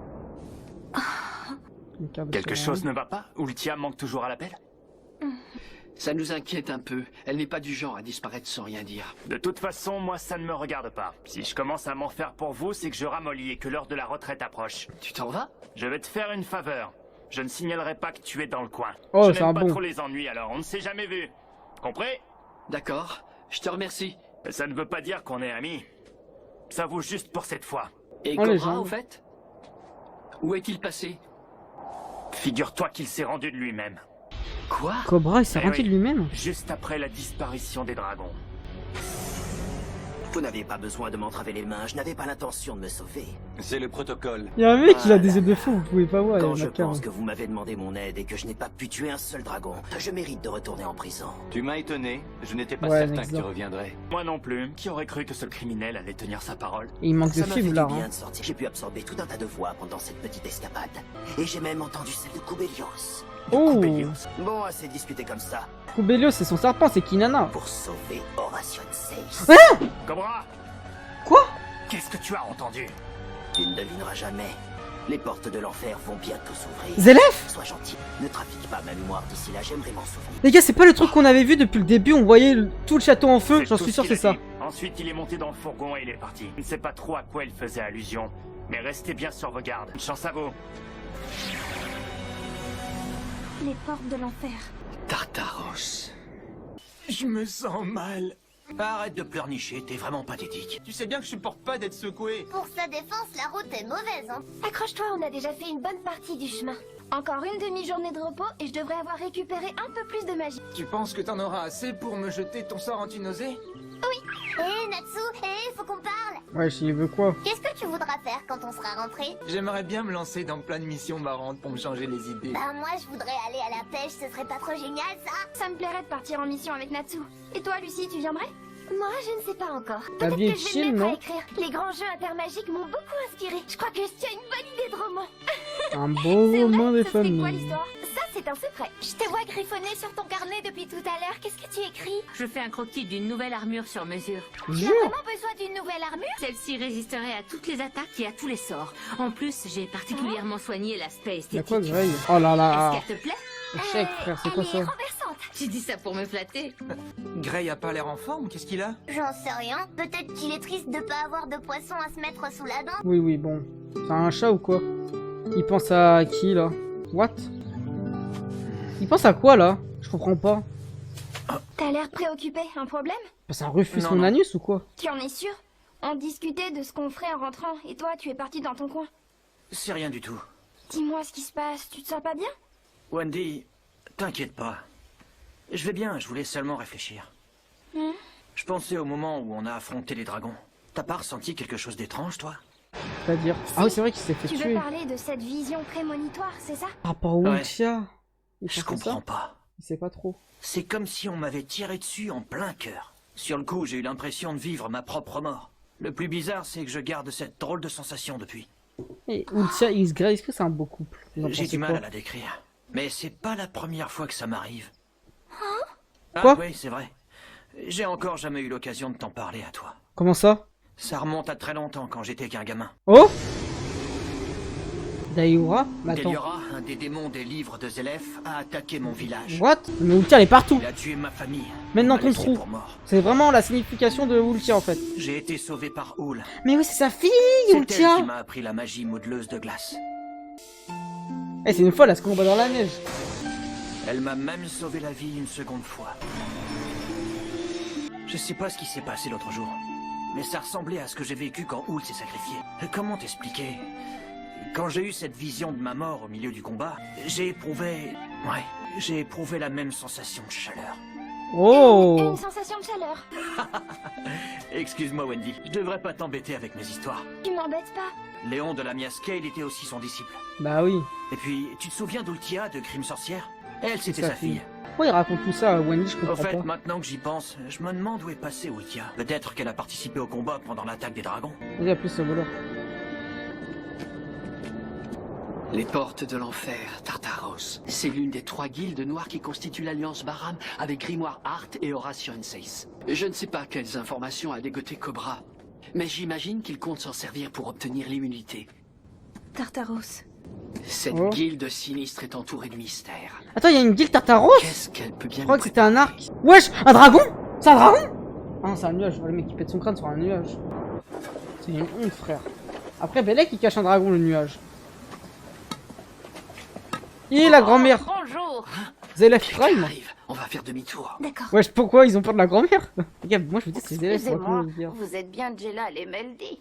Quelque chose ne va pas? Ultia manque toujours à l'appel? Ça nous inquiète un peu. Elle n'est pas du genre à disparaître sans rien dire. De toute façon, moi ça ne me regarde pas. Si je commence à m'en faire pour vous, c'est que je ramollis et que l'heure de la retraite approche. Tu t'en vas? Je vais te faire une faveur. Je ne signalerai pas que tu es dans le coin. Oh, je c'est un n'aime pas bon. trop les ennuis, alors on ne s'est jamais vu. Compris? D'accord, je te remercie. Ça ne veut pas dire qu'on est amis. Ça vaut juste pour cette fois. Et Oh, les Cobra, gens. au fait? Où est-il passé? Figure-toi qu'il s'est rendu de lui-même. Quoi? Cobra, il s'est Eh rendu oui, de lui-même. Juste après la disparition des dragons. Vous n'avez pas besoin de m'entraver les mains, je n'avais pas l'intention de me sauver. C'est le protocole. Il y a un mec, il a des yeux de fou, vous pouvez pas voir. Quand il y je en a qu'un. pense que vous m'avez demandé mon aide et que je n'ai pas pu tuer un seul dragon, je mérite de retourner en prison. Tu m'as étonné, je n'étais pas Ouais, certain que tu exact. reviendrais. Moi non plus. Qui aurait cru que ce criminel allait tenir sa parole? Et il manque de Ça m'a fait fibres du là. bien Hein. de sortir. J'ai pu absorber tout un tas de voix pendant cette petite escapade. Et j'ai même entendu celle de Koubelios. Oh. Bon, assez discuté comme ça. Koubelios, c'est son serpent, c'est Kinana. Pour sauver Horation Seyss. Hein? Cobra! Quoi? Qu'est-ce que tu as entendu? Tu ne devineras jamais. Les portes de l'enfer vont bientôt s'ouvrir. Zélef? Sois gentil, ne trafique pas ma mémoire d'ici là, j'aimerais m'en souvenir. Les gars, c'est pas le truc qu'on avait vu depuis le début, on voyait tout le château en feu, j'en tout suis ce sûr qu'il c'est a ça. dit. Ensuite, il est monté dans le fourgon et il est parti. Je ne sais pas trop à quoi il faisait allusion, mais restez bien sur vos gardes. Chance à vous. Les portes de l'enfer. Tartaros. Je me sens mal. Arrête de pleurnicher, t'es vraiment pathétique. Tu sais bien que je supporte pas d'être secoué. Pour sa défense, la route est mauvaise, hein. Accroche-toi, on a déjà fait une bonne partie du chemin. Encore une demi-journée de repos et je devrais avoir récupéré un peu plus de magie. Tu penses que t'en auras assez pour me jeter ton sort anti-nausée? Oui. Hé, Natsu, faut qu'on parle. Ouais, il veut quoi? Qu'est-ce que tu voudras faire quand on sera rentré? J'aimerais bien me lancer dans plein de missions marrantes pour me changer les idées. Bah moi, je voudrais aller à la pêche, ce serait pas trop génial, ça? Ça me plairait de partir en mission avec Natsu. Et toi, Lucie, tu viendrais? Moi, je ne sais pas encore. La Peut-être vie que est je vais chill, me mettre à non? écrire. Les grands jeux intermagiques m'ont beaucoup inspiré. Je crois que je tiens une bonne idée de roman. Un beau roman des Ce serait quoi familles. l'histoire? Ça, c'est un secret. Je te vois griffonner sur ton carnet depuis tout à l'heure. Qu'est-ce que tu écris? Je fais un croquis d'une nouvelle armure sur mesure. Tu as vraiment besoin d'une nouvelle armure? Celle-ci résisterait à toutes les attaques et à tous les sorts. En plus, j'ai particulièrement soigné l'aspect Y'a esthétique. quoi, Grey? Oh là là. Est-ce qu'elle te plaît? Échec, frère, c'est quoi ça? Tu dis ça pour me flatter. Grey a pas l'air en forme, qu'est-ce qu'il a? J'en sais rien. Peut-être qu'il est triste de pas avoir de poisson à se mettre sous la dent. Oui, oui, bon. C'est un chat ou quoi? Il pense à qui, là? What? Il pense à quoi, là? Je comprends pas. T'as l'air préoccupé, un problème? C'est un refus Non, son non. anus ou quoi? Tu en es sûr? On discutait de ce qu'on ferait en rentrant, et toi, tu es parti dans ton coin. C'est rien du tout. Dis-moi ce qui se passe, tu te sens pas bien? Wendy, t'inquiète pas. Je vais bien, je voulais seulement réfléchir. Je pensais au moment où on a affronté les dragons. T'as pas ressenti quelque chose d'étrange, toi? C'est-à-dire? Ah oui, c'est vrai qu'il s'est fait Tu veux tuer. parler de cette vision prémonitoire, c'est ça? Par rapport au Ouais. Ultia. Il Je pensait comprends ça pas. Il sait pas trop. C'est comme si on m'avait tiré dessus en plein cœur. Sur le coup, j'ai eu l'impression de vivre ma propre mort. Le plus bizarre, c'est que je garde cette drôle de sensation depuis. Et Ultia et X-Grey, est-ce que c'est un beau couple? Vous en J'ai pensez du mal quoi? à la décrire. Mais c'est pas la première fois que ça m'arrive. Quoi? Ah oui, c'est vrai. J'ai encore jamais eu l'occasion de t'en parler à toi. Comment ça? Ça remonte à très longtemps quand j'étais qu'un gamin. Oh! Daïura? Mais attends. Deliora, un des démons des livres de Zélef, a attaqué mon village. What? Mais Ultia elle est partout. Il a tué ma famille. Maintenant m'a ton laissé trou. pour mort. C'est vraiment la signification de Ultia en fait. J'ai été sauvé par Houl. Mais oui, c'est sa fille, C'est elle Ultia. qui m'a appris la magie modeleuse de glace. Eh, c'est une folle, elle se combat dans la neige. Elle m'a même sauvé la vie une seconde fois. Je sais pas ce qui s'est passé l'autre jour, mais ça ressemblait à ce que j'ai vécu quand Houl s'est sacrifié. Comment t'expliquer? Quand j'ai eu cette vision de ma mort au milieu du combat, j'ai éprouvé... Ouais, j'ai éprouvé la même sensation de chaleur. Oh. Une sensation de chaleur. Excuse-moi Wendy, je devrais pas t'embêter avec mes histoires. Tu m'embêtes pas. Léon de Lamia Scale était aussi son disciple. Bah oui. Et puis, tu te souviens d'Ultia de Crime Sorcière? Elle, c'était sa fille. Pourquoi il raconte tout ça à Wendy, je Au comprends fait, pas. maintenant que j'y pense, je me demande où est passée Ultia. Peut-être qu'elle a participé au combat pendant l'attaque des dragons. Vas-y, appelle ce voleur. Les portes de l'enfer, Tartaros. C'est l'une des 3 guildes noires qui constituent l'alliance Baram avec Grimoire Art et Horatio Enseis. Je ne sais pas quelles informations a dégoté Cobra, mais j'imagine qu'il compte s'en servir pour obtenir l'immunité. Tartaros. Cette Oh. guilde sinistre est entourée de mystères. Attends, il y a une guilde Tartaros? Qu'est-ce qu'elle peut bien Je crois que c'était un arc. Wesh, un dragon? C'est un dragon? Ah non, c'est un nuage. Le mec qui pète son crâne sur un nuage. C'est une honte, frère. Après, Belek il cache un dragon, le nuage. Et la grand-mère. Bonjour. Zélef Prime. On va faire demi-tour. D'accord. Wesh, pourquoi ils ont peur de la grand-mère? Regarde, moi je vous dis, c'est Zélef. c'est Excusez-moi, pas comment dire. vous êtes bien Jelal et Meldy.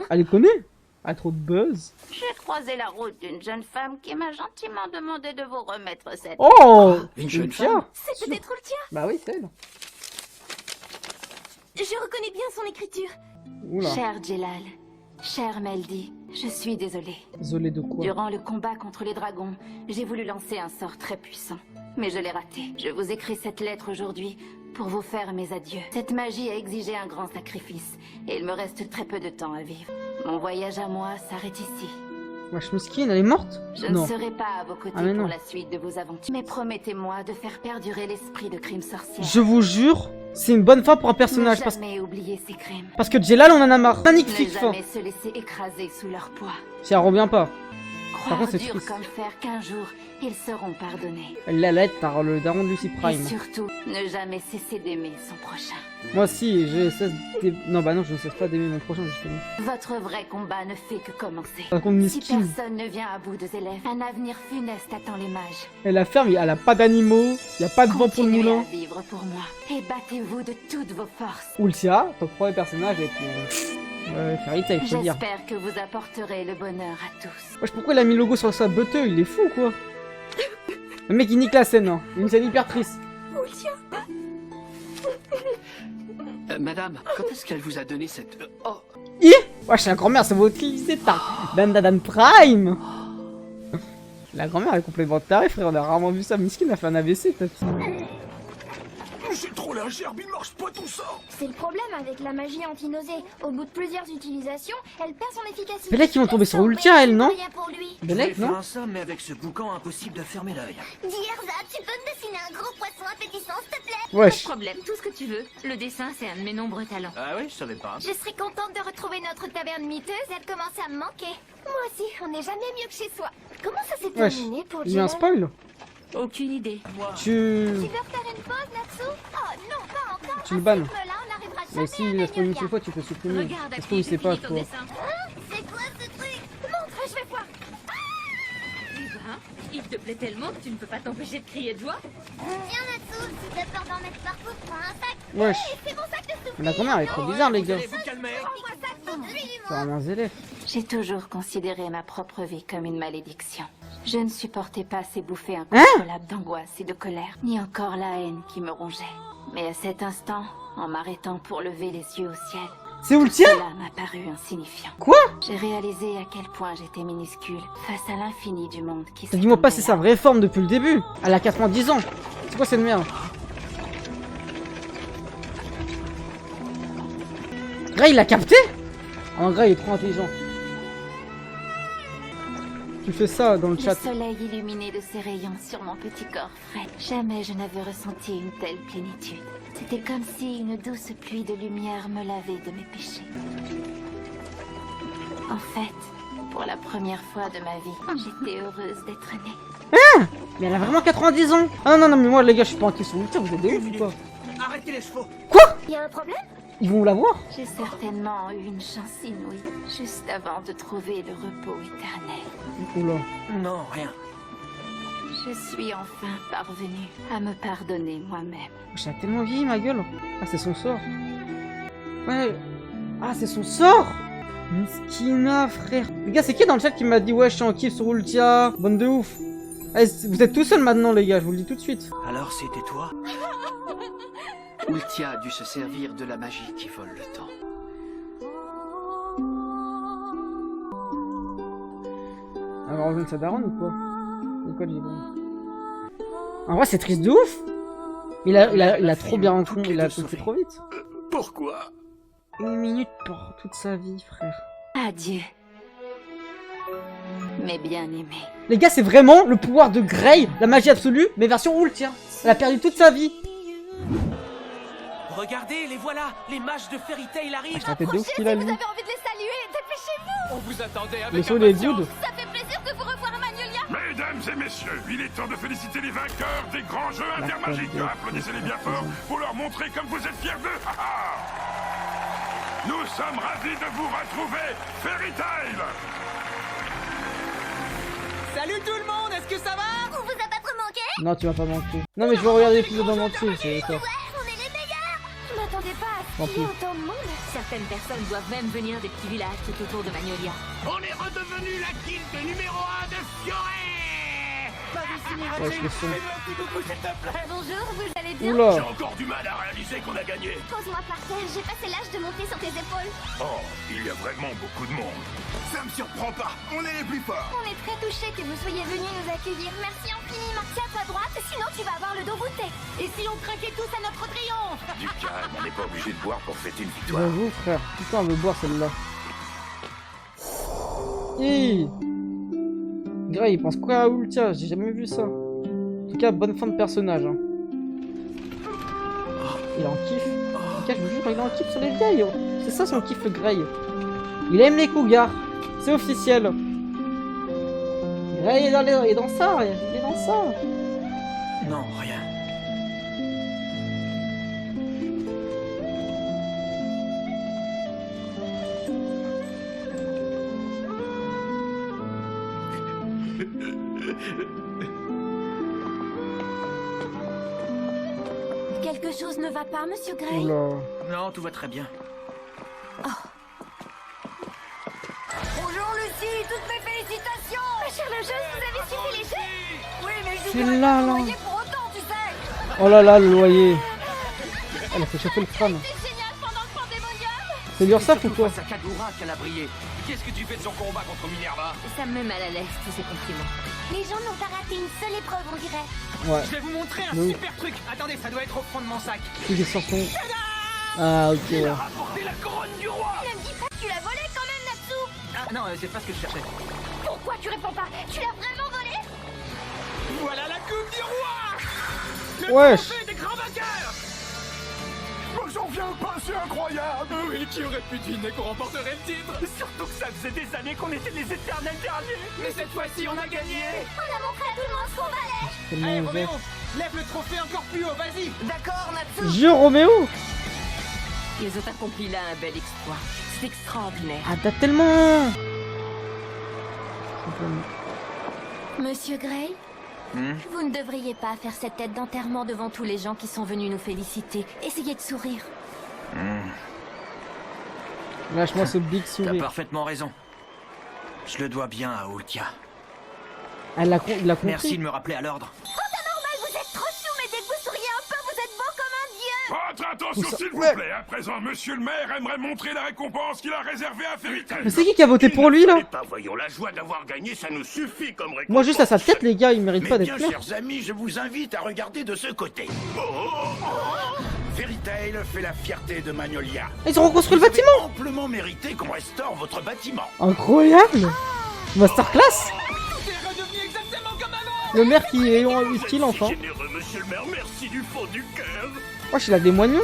Elle les connaît? Elle a trop de buzz. J'ai croisé la route d'une jeune femme qui m'a gentiment demandé de vous remettre cette... Oh, une jeune Ultia. femme. C'est peut-être Ultia. Bah oui, c'est elle. Je reconnais bien son écriture. Oula. Cher Jelal, cher Meldy, je suis désolée. Désolé de quoi? Durant le combat contre les dragons, j'ai voulu lancer un sort très puissant. Mais je l'ai raté. Je vous écris cette lettre aujourd'hui pour vous faire mes adieux. Cette magie a exigé un grand sacrifice, et il me reste très peu de temps à vivre. Mon voyage à moi s'arrête ici. Wesh, Muskin, elle est morte? Je Non. ne serai pas à vos côtés Ah, mais non. pour la suite de vos aventures. Mais promettez-moi de faire perdurer l'esprit de Crime Sorcière. Je vous jure, c'est une bonne fin pour un personnage. Ne Parce, jamais oublier ces crimes. parce que Jelal, on en a marre. Panique Ne fixe. jamais se laisser écraser sous leur poids. Si elle revient pas. Par Croire contre, c'est dur triste. comme fer qu'un jour, ils seront pardonnés. Elle l'a lettre par le daron de Lucy Et Prime. surtout, ne jamais cesser d'aimer son prochain. Moi aussi, je cesse non, bah non, je ne cesse pas d'aimer mon prochain, justement. Votre vrai combat ne fait que commencer. Par contre, Si Miskin, personne ne vient à bout de Zélef, un avenir funeste attend les mages. elle la ferme, elle a pas d'animaux, il y a pas de vent pour le Continuez moulin. à vivre pour moi et battez-vous de toutes vos forces. Ultia, ton premier personnage avec Fairy Tail, faut dire. J'espère que vous apporterez le bonheur à tous. Wesh, pourquoi il a mis le logo sur sa butteux? Il est fou, quoi. Le mec, il nique la scène, hein. Une scène hyper triste. Madame, quand est-ce qu'elle vous a donné cette... Oh, Wesh, la grand-mère, c'est votre fille, c'est ta Dan Prime. La grand-mère, elle est complètement tarée, frère. On a rarement vu ça. Miskin a fait un AVC, ta fille. C'est trop la gerbe, il marche pas tout ça. C'est le problème avec la magie anti-nausée. Au bout de plusieurs utilisations, elle perd son efficacité. Mais là, qui vont tomber sur Ultia, elle, non? Rien pour lui. Je vais Belek, faire non? un somme, mais avec ce boucan, impossible de fermer l'œil. Dierza, tu peux me dessiner un gros poisson appétissant, s'il te plaît? Wesh. Pas de problème, tout ce que tu veux. Le dessin, c'est un de mes nombreux talents. Ah oui, je savais pas. Je serais contente de retrouver notre taverne miteuse, elle commence à me manquer. Moi aussi, on n'est jamais mieux que chez soi. Comment ça s'est Wesh. terminé pour Il y a un Jelal? spoil? Aucune idée. Tu... Tu veux refaire une pause, Natsu? Oh non, pas encore. Tu le bannes. À ce rythme-là, on n'arrivera Mais jamais si à il a spoilé une Magnolia. seule fois, tu peux supprimer. Regarde, Est-ce qu'il sait pas, toi? C'est quoi ce truc? Montre, je vais voir. Il te plaît tellement que tu ne peux pas t'empêcher de crier de joie. Viens, Natsu, si t'as peur d'en mettre partout, prends un sac. Wesh. Hey, c'est mon sac de souffle. Mais la grand-mère, elle est trop bizarre, les gars. Envoie ça tout de suite, C'est vraiment un zélef. J'ai toujours considéré ma propre vie comme une malédiction. Je ne supportais pas ces bouffées Hein? incontrôlables d'angoisse et de colère, ni encore la haine qui me rongeait. Mais à cet instant, en m'arrêtant pour lever les yeux au ciel, C'est Ultia? cela m'a paru insignifiant. Quoi? J'ai réalisé à quel point j'étais minuscule face à l'infini du monde qui Dis-moi s'étendait pas, c'est sa là. vraie forme depuis le début. Elle a 90 ans. C'est quoi cette merde? Gray, il l'a capté? Ah, Gray, il est trop intelligent. Tu fais ça dans le Le chat. soleil illuminé de ses rayons sur mon petit corps frais. Jamais je n'avais ressenti une telle plénitude. C'était comme si une douce pluie de lumière me lavait de mes péchés. En fait, pour la première fois de ma vie. J'étais heureuse d'être née. Ah, mais elle a vraiment 90 ans. Ah non, non, mais moi, les gars, je suis pas inquiet sur Ultia, vous êtes des ouf ou quoi? Arrêtez les chevaux. Quoi? Y a un problème? Ils vont la voir? J'ai certainement eu une chance inouïe, juste avant de trouver le repos éternel. Oula. Non, rien. Je suis enfin parvenue à me pardonner moi-même. J'ai tellement vieilli, ma gueule. Ah, c'est son sort. Ouais. Ah, c'est son sort. Miskina, frère. Les gars, c'est qui dans le chat qui m'a dit ouais, je suis en kiff sur Ultia? Bonne de ouf. Allez, vous êtes tout seul maintenant, les gars, je vous le dis tout de suite. Alors c'était toi? Ultia a dû se servir de la magie qui vole le temps. Alors, on veut sa daronne ou quoi? C'est quoi, en vrai, c'est triste de ouf. Il a trop bien rencontré, il a tout fait trop vite. Pourquoi? 1 minute pour toute sa vie, frère. Adieu. Mes bien-aimés. Les gars, c'est vraiment le pouvoir de Grey, la magie absolue, mais version Ultia. Elle a perdu toute sa vie. Regardez, les voilà. Les mages de Fairy Tail arrivent. Ah, de ouf qu'il a, lui. Vous avez envie de les saluer, dépêchez-vous. On vous attendait avec Le saut des impatience. good. Ça fait plaisir de vous revoir, Magnolia. Mesdames et messieurs, il est temps de féliciter les vainqueurs des grands jeux intermagiques. Applaudissez-les bien fort pour leur montrer comme vous êtes fiers d'eux. Nous sommes ravis de vous retrouver, Fairy Tail. Salut tout le monde, est-ce que ça va? On vous a pas trop manqué? Non, tu vas pas manquer. Non, mais je vais regarder l'épisode en entier, c'est ça. On est les meilleurs. Je m'attendais pas à Tant ce qu'il y ait pis. autant de monde. Certaines personnes doivent même venir des petits villages tout autour de Magnolia. On est redevenu la guilde numéro 1 de Fioré. Ouais, je le sens. Bonjour, vous allez bien? Oula. J'ai encore du mal à réaliser qu'on a gagné. Pose-moi par terre, j'ai passé l'âge de monter sur tes épaules. Oh, il y a vraiment beaucoup de monde. Ça me surprend pas, on est les plus forts. On est très touchés que vous soyez venus nous accueillir. Merci infiniment. Tiens-toi droite, sinon tu vas avoir le dos voûté. Et si on craquait tous à notre triomphe? Du calme, on n'est pas obligé de boire pour fêter une victoire. J'avoue, frère. Putain, on veut boire celle-là. Hi. Grey, il pense quoi à Ultia? J'ai jamais vu ça. En tout cas, bonne fin de personnage. Hein. Il est en kiff. En tout cas, je vous jure, il est en kiff sur les vieilles. C'est ça son kiff, le Grey. Il aime les cougars. C'est officiel. Grey est dans ça. Il est dans ça. Non, rien. Quelque chose ne va pas, Monsieur Grey? Oula. Non, tout va très bien. Bonjour Lucie, toutes mes félicitations. Ma chère logeuse, vous avez suivi les jeux? Oui, mais je C'est vous là, pas là. envoyé pour autant, tu sais. Oh là là, le loyer. Elle a fait chauffer le crâne. C'est génial pendant le pandémonium. C'est l'Ursaf ou quoi? C'est Kagura qu'elle a brillé. Qu'est-ce que tu fais de son combat contre Minerva? Ça me met mal à l'aise, tous ces compliments. Les gens n'ont pas raté une seule épreuve, on dirait. Ouais. Je vais vous montrer un Oui. super truc. Attendez, ça doit être au fond de mon sac. Il sort son... Ah, ok, ouais. Rapportez la couronne du roi. Ne me dis pas que tu l'as volé quand même, Natsu. Ah non, c'est pas ce que je cherchais. Pourquoi tu réponds pas? Tu l'as vraiment volé? Voilà la coupe du roi. Le Wesh. trophée des grands vainqueurs. Oh, j'en viens pas, c'est incroyable. Oui, qui aurait pu deviner qu'on remporterait le titre? Surtout que ça faisait des années qu'on était les éternels derniers. Mais cette fois-ci, on a gagné. On a montré à tout le monde ce qu'on valait. Tellement Allez, ouvert. Roméo, lève le trophée encore plus haut, vas-y. D'accord, Natsu. Jeu Roméo. Ils ont accompli là un bel exploit. C'est extraordinaire. Ah, t'as tellement... Monsieur Grey, vous ne devriez pas faire cette tête d'enterrement devant tous les gens qui sont venus nous féliciter. Essayez de sourire. Lâche-moi ce big T'as sourire. parfaitement raison. Je le dois bien à Ultia. Elle l'a il a compris. Merci de me rappeler à l'ordre. Oh, c'est normal, vous êtes trop chou, mais dès que vous souriez un peu, vous êtes beau comme un dieu. Votre attention, Ça- s'il vous ouais. plaît. À présent, monsieur le maire aimerait montrer la récompense qu'il a réservée à Fairy Tail. Mais c'est qui a voté pour lui, là? Et pas, voyons, la joie d'avoir gagné, ça nous suffit comme récompense. Moi, juste à sa tête, les gars, il mérite Mais pas bien, d'être maire. chers amis, je vous invite à regarder de ce côté. Fairy Tail fait la fierté de Magnolia. Ils ont reconstruit le Vous avez bâtiment. amplement mérité qu'on restaure votre bâtiment. Incroyable. Masterclass. Tout est redevenu exactement comme avant. Le maire qui est utile, enfin. C'est généreux, monsieur le maire, merci du fond du cœur. Wesh, il a des moignons.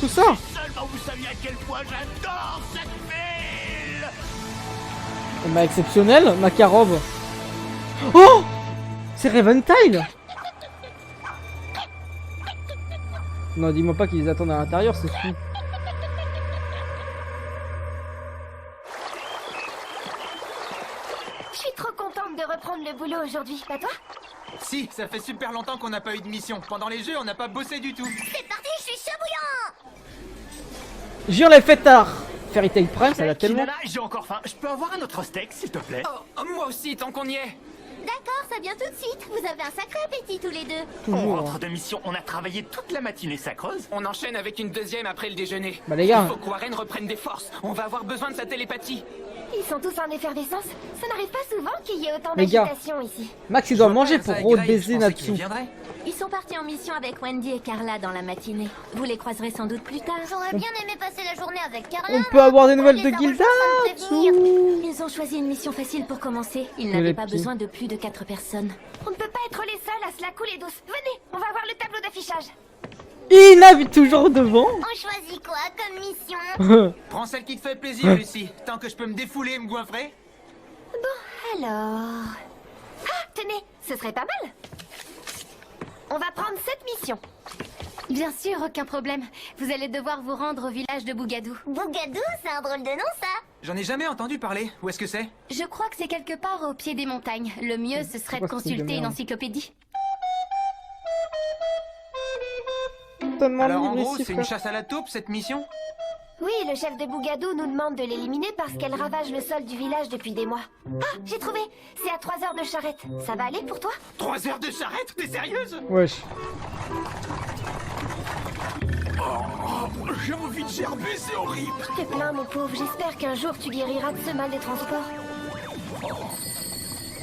tout ça. Si seulement vous saviez à quel point j'adore cette ville. Bah exceptionnel, Makarov. Oh, c'est Reventile. Non, dis-moi pas qu'ils attendent à l'intérieur, c'est fou. Je suis trop contente de reprendre le boulot aujourd'hui, pas toi? Si, ça fait super longtemps qu'on n'a pas eu de mission. Pendant les jeux, on n'a pas bossé du tout. C'est parti, je suis chaud bouillant. Jure les fêtards. Fairy Tail Prime, ça l'a tellement. J'ai encore faim. Je peux avoir un autre steak, s'il te plaît? Oh, moi aussi, tant qu'on y est. D'accord, ça vient tout de suite. Vous avez un sacré appétit tous les deux. On rentre de mission, on a travaillé toute la matinée, ça creuse. On enchaîne avec une deuxième après le déjeuner. Bah les gars. Il faut que Warren reprenne des forces. On va avoir besoin de sa télépathie. Ils sont tous en effervescence. Ça n'arrive pas souvent qu'il y ait autant Les gars. d'agitation ici. Max il doit manger pour rebaiser Natsu. Ils sont partis en mission avec Wendy et Carla dans la matinée. Vous les croiserez sans doute plus tard. J'aurais bien aimé passer la journée avec Carla. On peut avoir des nouvelles de Gilda. Ils ont choisi une mission facile pour commencer. Ils Les n'avaient pas petits. besoin de plus de 4 personnes. On ne peut pas être les seuls à se la couler douce. Venez, on va voir le tableau d'affichage. Il navigue toujours devant. On choisit quoi comme mission? Prends celle qui te fait plaisir, Lucie. Tant que je peux me défouler et me goinfrer. Bon, alors... Ah, tenez, ce serait pas mal. On va prendre cette mission. Bien sûr, aucun problème. Vous allez devoir vous rendre au village de Bougadou. Bougadou, c'est un drôle de nom, ça. J'en ai jamais entendu parler. Où est-ce que c'est? Je crois que c'est quelque part au pied des montagnes. Le mieux, ce serait de Pourquoi c'est de consulter une merde encyclopédie. Alors en gros, c'est une chasse à la taupe, cette mission? Oui, le chef de Bougadou nous demande de l'éliminer parce qu'elle ravage le sol du village depuis des mois. Ah, j'ai trouvé. C'est à 3 heures de charrette. Ça va aller pour toi? 3 heures de charrette? T'es sérieuse? Wesh. Oh, j'ai envie de gerber, c'est horrible. Je te plains, mon pauvre. J'espère qu'un jour tu guériras de ce mal des transports.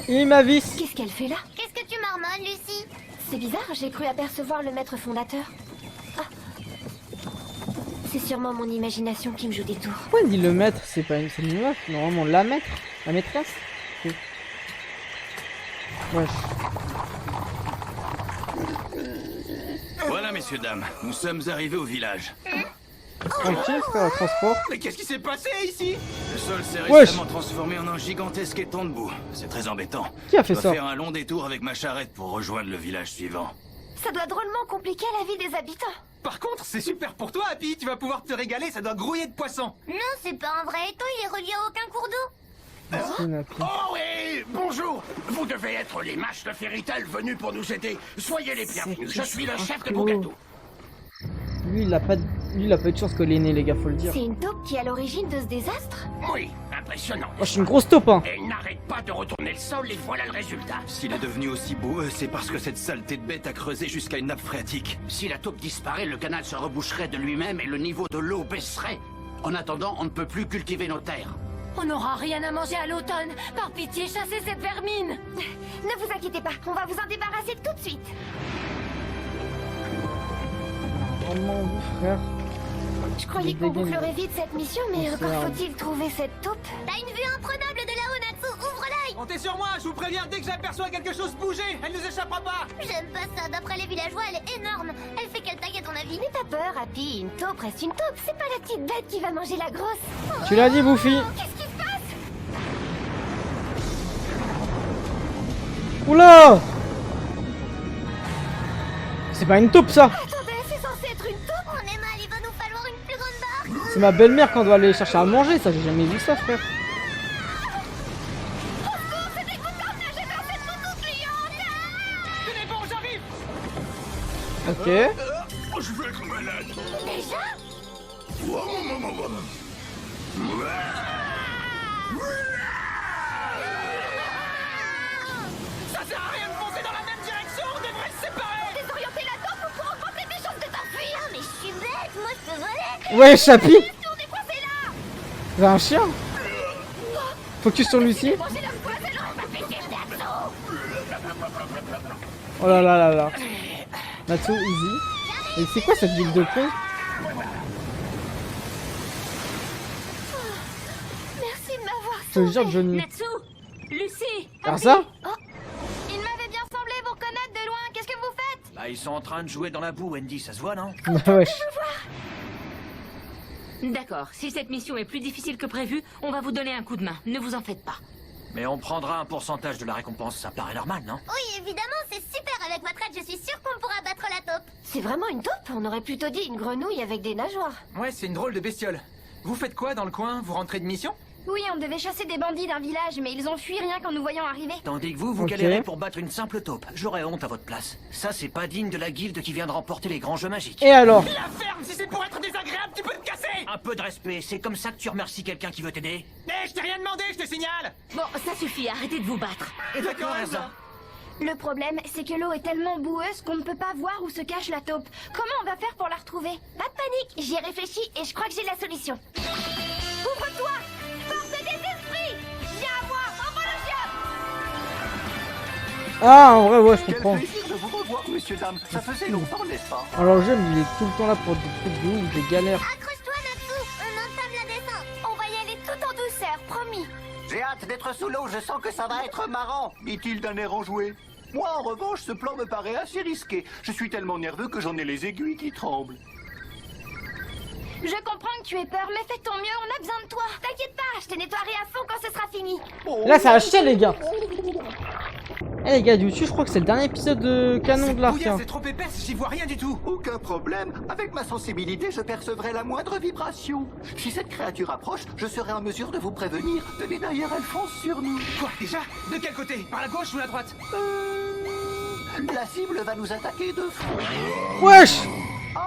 Il m'a vu. Qu'est-ce qu'elle fait là? Qu'est-ce que tu marmonnes, Lucie? C'est bizarre, j'ai cru apercevoir le maître fondateur. Ah. C'est sûrement mon imagination qui me joue des tours. Pourquoi il dit le maître? C'est pas une meuf, normalement la maître. La maîtresse. Oui. Wesh. Voilà, messieurs, dames, nous sommes arrivés au village. Tranquille, frère, le transport. Mais qu'est-ce qui s'est passé ici? Le sol s'est Wesh. récemment transformé en un gigantesque étang de boue. C'est très embêtant. Qui a fait Je ça? dois faire un long détour avec ma charrette pour rejoindre le village suivant. Ça doit drôlement compliquer la vie des habitants. Par contre, c'est super pour toi, Happy. Tu vas pouvoir te régaler, ça doit grouiller de poissons. Non, c'est pas un vrai étang, il est relié à aucun cours d'eau. Merci, Napi. Oh oui, bonjour. Vous devez être les mâches de Fairy Tail venus pour nous aider. Soyez les bienvenus. Je suis le chef de Bougadou. Lui, il a pas eu de chance que l'aîné, les gars, faut le dire. C'est une taupe qui est à l'origine de ce désastre? Oui, impressionnant. Oh, je suis une grosse taupe, hein. Elle n'arrête pas de retourner le sol et voilà le résultat. S'il est devenu aussi beau, c'est parce que cette saleté de bête a creusé jusqu'à une nappe phréatique. Si la taupe disparaît, le canal se reboucherait de lui-même et le niveau de l'eau baisserait. En attendant, on ne peut plus cultiver nos terres. On n'aura rien à manger à l'automne. Par pitié, chassez cette vermine. Ne vous inquiétez pas, on va vous en débarrasser tout de suite. Vraiment, vous, frère. Je croyais qu'on bouclerait vite cette mission, mais On encore sert. faut-il trouver cette taupe. T'as une vue imprenable de là-haut, Natsu. Ouvre l'œil. Comptez sur moi, je vous préviens, dès que j'aperçois quelque chose bouger, elle nous échappera pas. J'aime pas ça. D'après les villageois, elle est énorme. Elle fait quelle taille à ton avis? N'aie pas peur, Happy. Une taupe reste une taupe. C'est pas la petite bête qui va manger la grosse. Tu l'as dit, Bouffi. Qu'est-ce qui se passe? Oula! C'est pas une taupe, ça. Attendez, c'est censé être une taupe. On est mal, il va nous falloir une plus grande barque. C'est ma belle-mère quand on doit aller chercher à manger, ça, j'ai jamais vu ça, frère. Tenez bon, j'arrive. Ok. Je veux être malade. Déjà? Ça sert à rien de foncer dans la même direction, on devrait se séparer. Désorienter la taupe pour augmenter tes chances de t'enfuir. Mais je suis bête, moi je peux voler. Ouais, Chapi. On est coincé là. C'est un chien. Focus sur Lucie. Manger l'homme poisson, ça fait tirer d'assaut. Oh là là là là. Natsu, easy. Et c'est quoi cette ville de pont? Merci de m'avoir Je te jure, Johnny. Natsu, Lucie. Alors ça? Oh, il m'avait bien semblé vous reconnaître de loin. Qu'est-ce que vous faites? Bah, ils sont en train de jouer dans la boue, Wendy, ça se voit, non? Bah wesh. D'accord, si cette mission est plus difficile que prévu, on va vous donner un coup de main. Ne vous en faites pas. Mais on prendra un pourcentage de la récompense, ça paraît normal, non? Oui, évidemment, c'est super. Avec votre aide, je suis sûre qu'on pourra battre la taupe. C'est vraiment une taupe? On aurait plutôt dit une grenouille avec des nageoires. Ouais, c'est une drôle de bestiole. Vous faites quoi dans le coin? Vous rentrez de mission? Oui, on devait chasser des bandits d'un village, mais ils ont fui rien qu'en nous voyant arriver. Tandis que vous galérez pour battre une simple taupe. J'aurais honte à votre place. Ça, c'est pas digne de la guilde qui vient de remporter les grands jeux magiques. Et alors? La ferme, si c'est pour être désagréable, tu peux te casser! Un peu de respect, c'est comme ça que tu remercies quelqu'un qui veut t'aider? Eh, je t'ai rien demandé, je te signale! Bon, ça suffit, arrêtez de vous battre. D'accord, Erza. Le problème, c'est que l'eau est tellement boueuse qu'on ne peut pas voir où se cache la taupe. Comment on va faire pour la retrouver? Pas de panique, j'y ai réfléchi et je crois que j'ai la solution. Ouvre-toi! Force des esprits! Viens à moi, Envolution! Ah, en vrai, ouais, je comprends. Quel plaisir de vous revoir, monsieur, dame. Ça faisait longtemps, n'est-ce pas? Alors, le jeune, il est tout le temps là pour des trucs de ouf, des galères. Accroche-toi, Natsu! On entame la descente. On va y aller tout en douceur, promis. J'ai hâte d'être sous l'eau, je sens que ça va être marrant, dit-il d'un air enjoué. Moi, en revanche, ce plan me paraît assez risqué. Je suis tellement nerveux que j'en ai les aiguilles qui tremblent. Je comprends que tu aies peur, mais fais ton mieux, on a besoin de toi. T'inquiète pas, je te nettoierai à fond quand ce sera fini. Là, ça a chier, les gars. Eh les gars, du dessus, je crois que c'est le dernier épisode de canon de l'arc. C'est trop épaisse, j'y vois rien du tout. Aucun problème. Avec ma sensibilité, je percevrai la moindre vibration. Si cette créature approche, je serai en mesure de vous prévenir. Tenez, d'ailleurs, elle fonce sur nous. Quoi, déjà? De quel côté? Par la gauche ou la droite? La cible va nous attaquer de front. Wesh! Oh!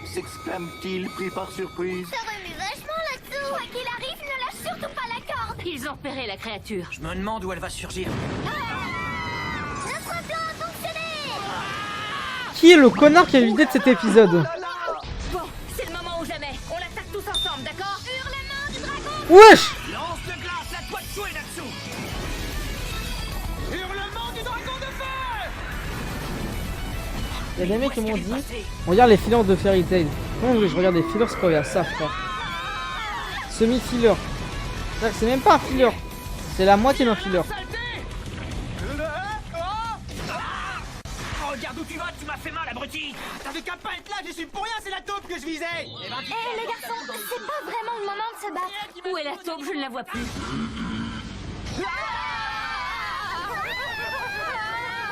S'exclame-t-il, pris par surprise. Ça remue vachement là-dessous. Quoi qu'il arrive, ne lâche surtout pas la corde. Ils ont repéré la créature. Je me demande où elle va surgir. Notre plan a fonctionné. Qui est le connard qui a eu l'idée de cet épisode? Bon, c'est le moment ou jamais. On l'attaque tous ensemble, d'accord? Hurlement du dragon. Wesh! Lance de glace, à toi de jouer là-dessous. Hurlement du dragon de feu! Il y a des mecs qui m'ont dit, regarde les fillers de Fairy Tail. Comment je regarde les fillers quand il y a ça, frère? Semi-filler. C'est-à-dire que c'est même pas un filler. C'est la moitié d'un filler. Oh, regarde où tu vas, tu m'as fait mal, abruti. T'avais qu'à pas être là, j'y suis pour rien, c'est la taupe que je visais. Eh les garçons, c'est pas vraiment le moment de se battre. Où est la taupe? Je ne la vois plus.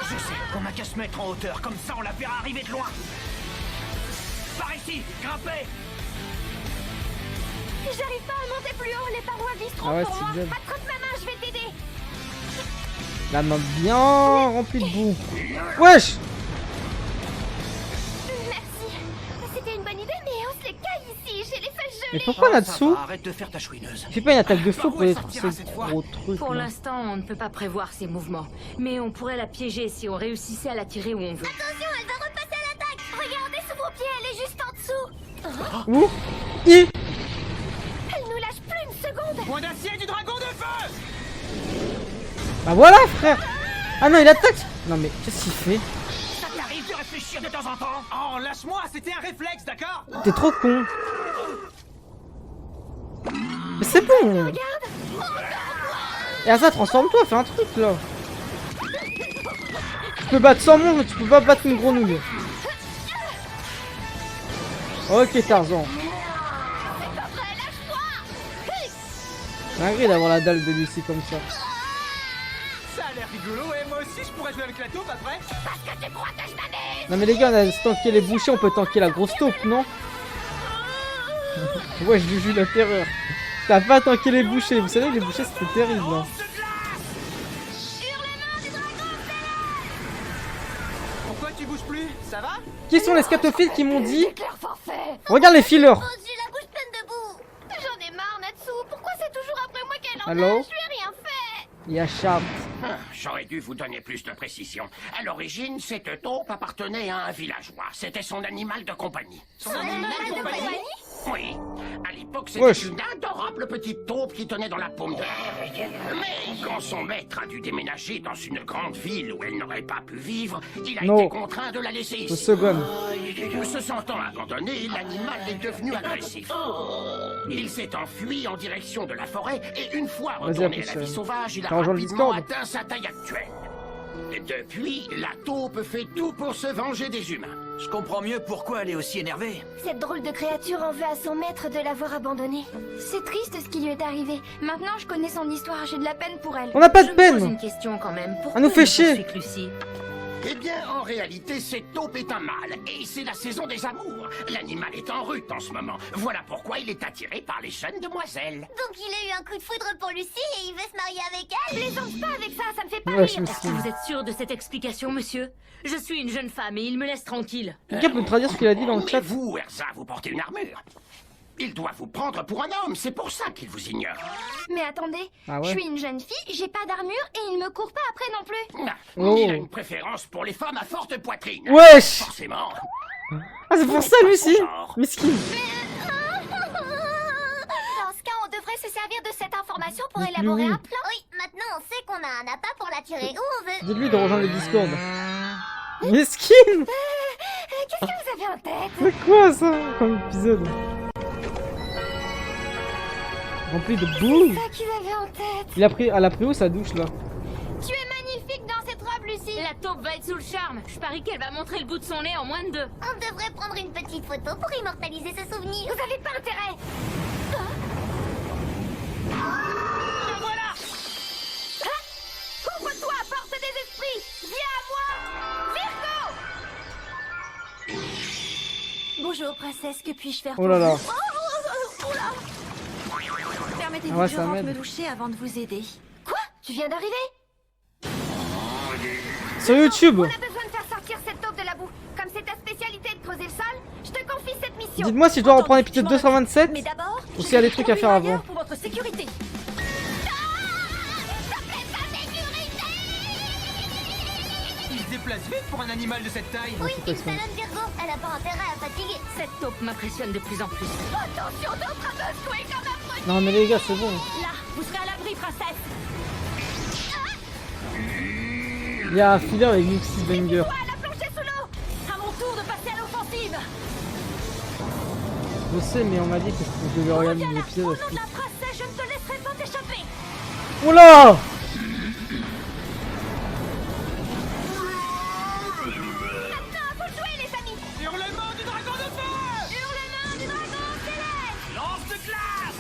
Je sais, on n'a qu'à se mettre en hauteur, comme ça on la verra arriver de loin. Par ici, grimpez. J'arrive pas à monter plus haut, les parois glissent trop Ah ouais, pour moi. c'est bien. Attrape ma main, je vais t'aider. La main bien remplie de boue. Wesh! Merci. C'était une bonne idée, mais on se les caille ici. J'ai les fesses gelées. Mais pourquoi là-dessous? Arrête de faire ta chouineuse. Il fait pas une attaque de feu pour les ces gros trucs. Pour là. l'instant, on ne peut pas prévoir ses mouvements. Mais on pourrait la piéger si on réussissait à la tirer où on veut. Attention, elle va repasser à l'attaque. Regardez sous vos pieds, elle est juste en dessous. Où? I. Elle nous lâche plus une seconde. Point d'acier du dragon de feu! Bah voilà, frère! Ah non, il attaque! Non, mais qu'est-ce qu'il fait? Ça t'arrive de réfléchir de temps en temps? Oh, lâche-moi, c'était un réflexe, d'accord? T'es trop con! Mais c'est bon! Et ça, transforme-toi, fais un truc là! Tu peux battre sans monde, mais tu peux pas battre une grenouille. Ok, Tarzan. Dingue d'avoir la dalle de Lucie comme ça. Ça a l'air rigolo, et moi aussi je pourrais jouer avec la taupe après. Parce que tu crois que je m'amuse. Non mais les gars, on a tanké les bouchées, on peut tanker la grosse taupe, non? Ouais, je juge la terreur. T'as pas tanké les bouchées, vous savez que les bouchées c'était terrible. Hein. Pourquoi tu bouges plus? Ça va? Qui sont les scatophiles qui m'ont dit? Regarde les fillers. J'ai la bouche pleine de boue. J'en ai marre, Natsu. Pourquoi c'est toujours après moi qu'elle en Allô? a? Je lui ai rien fait. Il y a Charles. J'aurais dû vous donner plus de précision. À l'origine, cette taupe appartenait à un villageois. C'était son animal de compagnie. Son animal de compagnie? Oui. À l'époque, c'était Wesh. une adorable petite taupe qui tenait dans la paume de la main. Mais quand son maître a dû déménager dans une grande ville où elle n'aurait pas pu vivre, il a Non. été contraint de la laisser Deux ici. secondes. Se sentant abandonné, l'animal est devenu agressif. Il s'est enfui en direction de la forêt et une fois Vas-y, retourné appuie à la sur- vie sauvage, il a T'as rejoint le rapidement Discord? atteint sa taille actuelle. Depuis, la taupe fait tout pour se venger des humains. Je comprends mieux pourquoi elle est aussi énervée. Cette drôle de créature en veut à son maître de l'avoir abandonnée. C'est triste ce qui lui est arrivé. Maintenant, je connais son histoire, j'ai de la peine pour elle. On n'a pas de Je me pose peine. une question quand même. Pourquoi Elle nous fait elle chier. poursuit Lucie? Eh bien, en réalité, cette taupe est un mâle, et c'est la saison des amours. L'animal est en rut en ce moment. Voilà pourquoi il est attiré par les jeunes demoiselles. Donc il a eu un coup de foudre pour Lucie et il veut se marier avec elle. Plaisante pas avec ça, ça me fait pas Ouais, rire. je me Est-ce suis... que vous êtes sûr de cette explication, monsieur? Je suis une jeune femme et il me laisse tranquille. Quelqu'un peut me traduire ce qu'il a dit dans le chat? Mais vous, Erza, vous portez une armure. Il doit vous prendre pour un homme, c'est pour ça qu'il vous ignore. Mais attendez, Ah ouais. je suis une jeune fille, j'ai pas d'armure et il me court pas après non plus. Ah, Oh. Il a une préférence pour les femmes à forte poitrine. Wesh. Forcément. Ah, c'est pour ça, Lucie. Mesquine. Dans ce cas, on devrait se servir de cette information pour Mais élaborer oui. un plan. Oui, maintenant on sait qu'on a un appât pour l'attirer où on veut. Dites-lui de rejoindre le Discord. Mesquine. Qu'est-ce que vous avez en tête? C'est quoi ça comme épisode? Rempli de boue. C'est ça qu'ils avaient en tête. Elle a pris où sa douche là? Tu es magnifique dans cette robe, Lucie. La taupe va être sous le charme. Je parie qu'elle va montrer le bout de son nez en moins de 2. On devrait prendre une petite photo pour immortaliser ce souvenir. Vous avez pas intérêt. Voilà. Ouvre-toi, porte des esprits. Viens à moi, Virgo. Bonjour, princesse. Que puis-je faire Oh là là. Oh là. Permettez-vous Ah ouais, que je ça rentre m'aide. me doucher avant de vous aider. Quoi? Tu viens d'arriver? Sur YouTube. On a besoin de faire sortir cette taupe de la boue. Comme c'est ta spécialité de creuser le sol, je te confie cette mission. Dites-moi si je dois reprendre l'épisode 227 Mais d'abord, ou s'il y a des trucs à faire avant. pour votre sécurité. Il se déplace vite pour un animal de cette taille. Oui, une salade Virgo. Elle a pas intérêt à fatiguer. Cette taupe m'impressionne de plus en plus. Attention, d'autres abus comme un Non mais les gars, c'est bon. Là, vous serez à l'abri, princesse. Il y a un filler avec Luxis Banger. À la plongée sous l'eau. À mon tour de passer à l'offensive. Je sais, mais on m'a dit que je devais regarder l'épisode. Au nom de la princesse, je ne te laisserai pas t'échapper. Oh là! Maintenant, faut jouer, les amis. Hurlement du dragon de feu! Hurlement du dragon céleste. Lance de glace!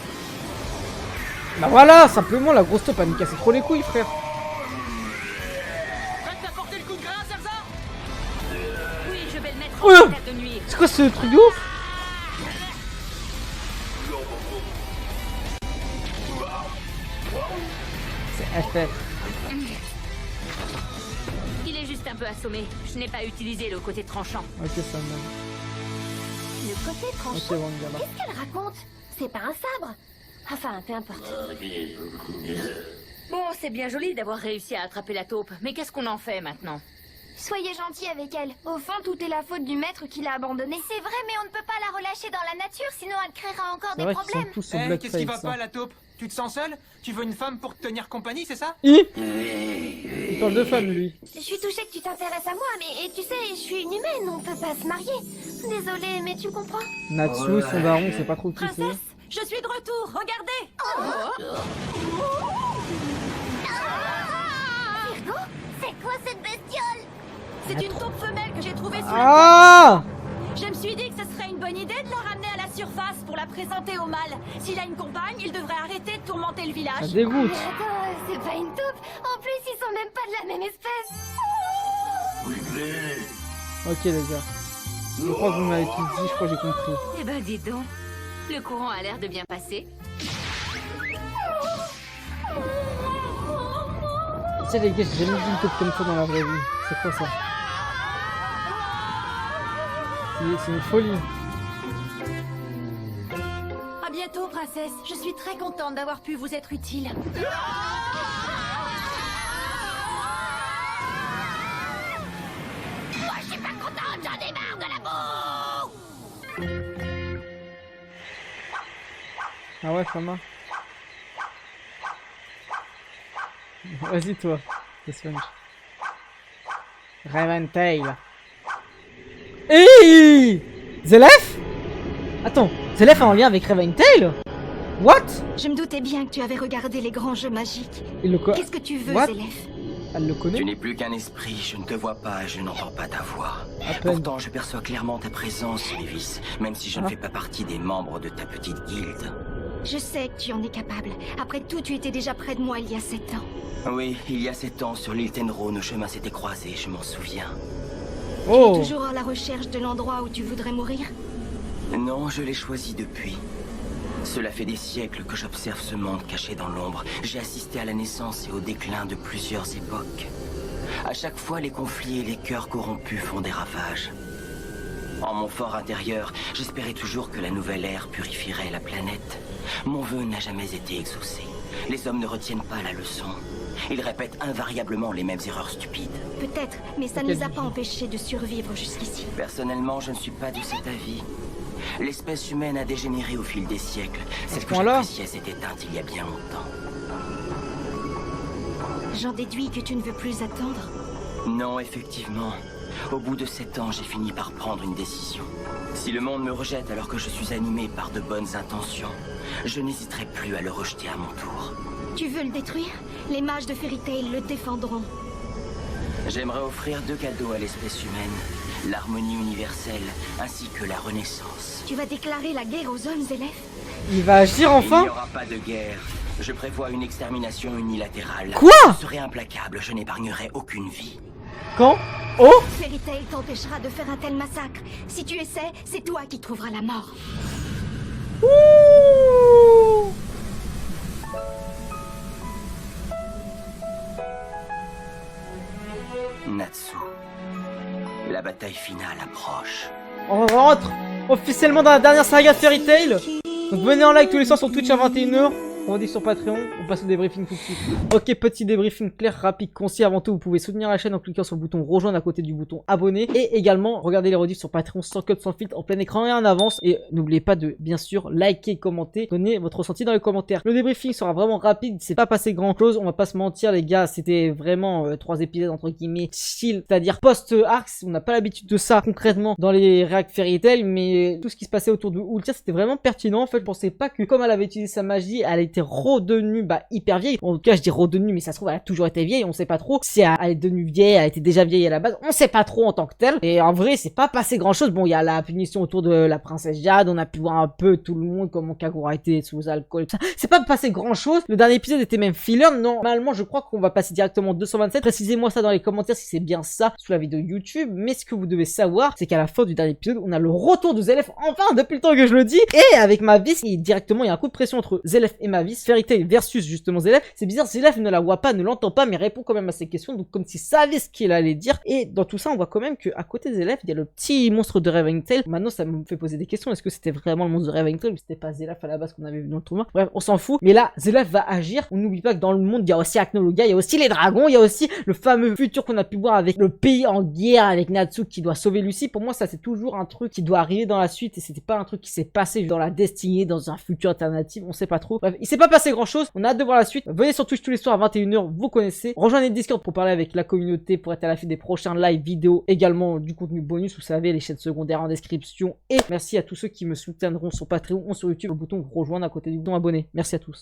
Bah voilà, simplement la grosse taupe a nous cassé trop les couilles, frère. Prête à porter le coup de grâce, Erza? Oui, je vais le mettre Ouais. en terre de nuit. C'est quoi ce truc de ouf? C'est FF. Il est juste un peu assommé. Je n'ai pas utilisé le côté tranchant. Ok, ça me... Le côté tranchant. Ok, bon, on Qu'est-ce qu'elle raconte? C'est pas un sabre. Enfin, peu importe. Bon, c'est bien joli d'avoir réussi à attraper la taupe, mais qu'est-ce qu'on en fait maintenant? Soyez gentil avec elle. Au fond, tout est la faute du maître qui l'a abandonnée. C'est vrai, mais on ne peut pas la relâcher dans la nature, sinon elle créera encore des vrai qu'ils problèmes. sont tous au Eh, qu'est-ce qui va blackface. pas, la taupe? Tu te sens seule? Tu veux une femme pour te tenir compagnie, c'est ça? Il parle de femme, lui. Je suis touchée que tu t'intéresses à moi, mais tu sais, je suis une humaine, on peut pas se marier. Désolée, mais tu comprends? Natsu, son daron, c'est pas trop qui c'est. Princesse, je suis de retour, regardez. Virgo, c'est quoi cette bestiole? C'est une taupe femelle que j'ai trouvée sous Ah! la terre. Je me suis dit que ce serait une bonne idée de la ramener à la surface pour la présenter au mâle. S'il a une compagne, il devrait arrêter de tourmenter le village. Ça dégoûte. Mais attends, c'est pas une taupe. En plus, ils sont même pas de la même espèce. Ok, les gars. Je crois que vous m'avez tout dit, je crois que j'ai compris. Eh ben, dis donc. Le courant a l'air de bien passer. Tu sais, les gars, j'ai jamais vu une taupe comme ça dans la vraie vie. C'est quoi ça? C'est une folie. À bientôt, princesse. Je suis très contente d'avoir pu vous être utile. Moi, je suis pas contente, j'en ai marre de la boue! Ah ouais, Fama. Vas-y, toi. The Sponge. Raventail. Hey! Zelef? Attends, Zelef est en lien avec Raventail? What? Je me doutais bien que tu avais regardé les grands jeux magiques. Il le quoi? Qu'est-ce que tu veux, What? Zelef? Elle le connaît. Tu n'es plus qu'un esprit, je ne te vois pas et je n'entends pas ta voix. À peine. Pourtant, je perçois clairement ta présence, Lévis, même si je ne fais pas partie des membres de ta petite guilde. Je sais que tu en es capable. Après tout, tu étais déjà près de moi il y a 7 ans. Oui, il y a 7 ans, sur l'île Tenro, nos chemins s'étaient croisés, je m'en souviens. Tu es toujours à la recherche de l'endroit où tu voudrais mourir? Non, je l'ai choisi depuis. Cela fait des siècles que j'observe ce monde caché dans l'ombre. J'ai assisté à la naissance et au déclin de plusieurs époques. À chaque fois, les conflits et les cœurs corrompus font des ravages. En mon fort intérieur, j'espérais toujours que la nouvelle ère purifierait la planète. Mon vœu n'a jamais été exaucé. Les hommes ne retiennent pas la leçon. Ils répètent invariablement les mêmes erreurs stupides. Peut-être, mais ça ne nous a pas empêchés de survivre jusqu'ici. Personnellement, je ne suis pas de cet avis. L'espèce humaine a dégénéré au fil des siècles. Celle que j'appréciais s'est éteinte il y a bien longtemps. J'en déduis que tu ne veux plus attendre. Non, effectivement. Au bout de 7 ans, j'ai fini par prendre une décision. Si le monde me rejette alors que je suis animé par de bonnes intentions, je n'hésiterai plus à le rejeter à mon tour. Tu veux le détruire? Les mages de Fairy Tail le défendront. J'aimerais offrir 2 cadeaux à l'espèce humaine. L'harmonie universelle, ainsi que la renaissance. Tu vas déclarer la guerre aux hommes élèves? Il va agir enfin? Il n'y aura pas de guerre. Je prévois une extermination unilatérale. Quoi? Je serai implacable, je n'épargnerai aucune vie. Quand? Oh! Fairy Tail t'empêchera de faire un tel massacre. Si tu essaies, c'est toi qui trouveras la mort. Ouh! Natsu. La bataille finale approche. On rentre officiellement dans la dernière saga Fairy Tail. Donc venez en like tous les soirs sur Twitch à 21 h. On dit sur Patreon, on passe au débriefing tout de suite. Ok, petit débriefing clair, rapide, concis. Avant tout, vous pouvez soutenir la chaîne en cliquant sur le bouton rejoindre à côté du bouton abonner. Et également, regardez les rediffs sur Patreon sans cut, sans filtre, en plein écran et en avance. Et n'oubliez pas de, bien sûr, liker, commenter, donner votre ressenti dans les commentaires. Le débriefing sera vraiment rapide, c'est pas passé grand chose, on va pas se mentir les gars, c'était vraiment 3 épisodes entre guillemets chill, c'est-à-dire post-arcs. On n'a pas l'habitude de ça concrètement dans les React Fairy Tail, mais tout ce qui se passait autour de Ultia, c'était vraiment pertinent. En fait, je pensais pas que comme elle avait utilisé sa magie, elle était redevenue hyper vieille. En tout cas, je dis redevenue, mais ça se trouve elle a toujours été vieille, on sait pas trop. Si elle est devenue vieille, elle était déjà vieille à la base, on sait pas trop en tant que telle. Et en vrai, c'est pas passé grand chose. Bon, il y a la punition autour de la princesse Jade, on a pu voir un peu tout le monde comment Kagura était sous alcool et tout ça. C'est pas passé grand chose. Le dernier épisode était même filler. Normalement, je crois qu'on va passer directement 227. Précisez-moi ça dans les commentaires si c'est bien ça sous la vidéo YouTube. Mais ce que vous devez savoir, c'est qu'à la fin du dernier épisode, on a le retour de Zelef, enfin, depuis le temps que je le dis. Et avec Mavis, et directement, il y a un coup de pression entre Zelef et Mavis. Fairy Tail versus justement Zelef. C'est bizarre, Zelef ne la voit pas, ne l'entend pas, mais répond quand même à ses questions. Donc comme s'il savait ce qu'il allait dire. Et dans tout ça, on voit quand même qu'à côté de Zelef, il y a le petit monstre de Raven Tail. Maintenant, ça me fait poser des questions. Est-ce que c'était vraiment le monstre de Raven Tail ou c'était pas Zelef à la base qu'on avait vu dans le tournoi? Bref, on s'en fout. Mais là, Zelef va agir. On n'oublie pas que dans le monde, il y a aussi Acnologa, il y a aussi les dragons, il y a aussi le fameux futur qu'on a pu voir avec le pays en guerre, avec Natsu qui doit sauver Lucie. Pour moi, ça c'est toujours un truc qui doit arriver dans la suite et c'était pas un truc qui s'est passé dans la destinée, dans un futur alternatif, on sait pas trop. Bref, il s'est pas passé grand chose. On a hâte de voir la suite. Venez sur Twitch tous les soirs à 21 h, vous connaissez. Rejoignez le Discord pour parler avec la communauté, pour être à la fin des prochains live vidéos, également du contenu bonus, vous savez, les chaînes secondaires en description. Et merci à tous ceux qui me soutiendront sur Patreon ou sur YouTube, le bouton rejoindre à côté du bouton abonné. Merci à tous.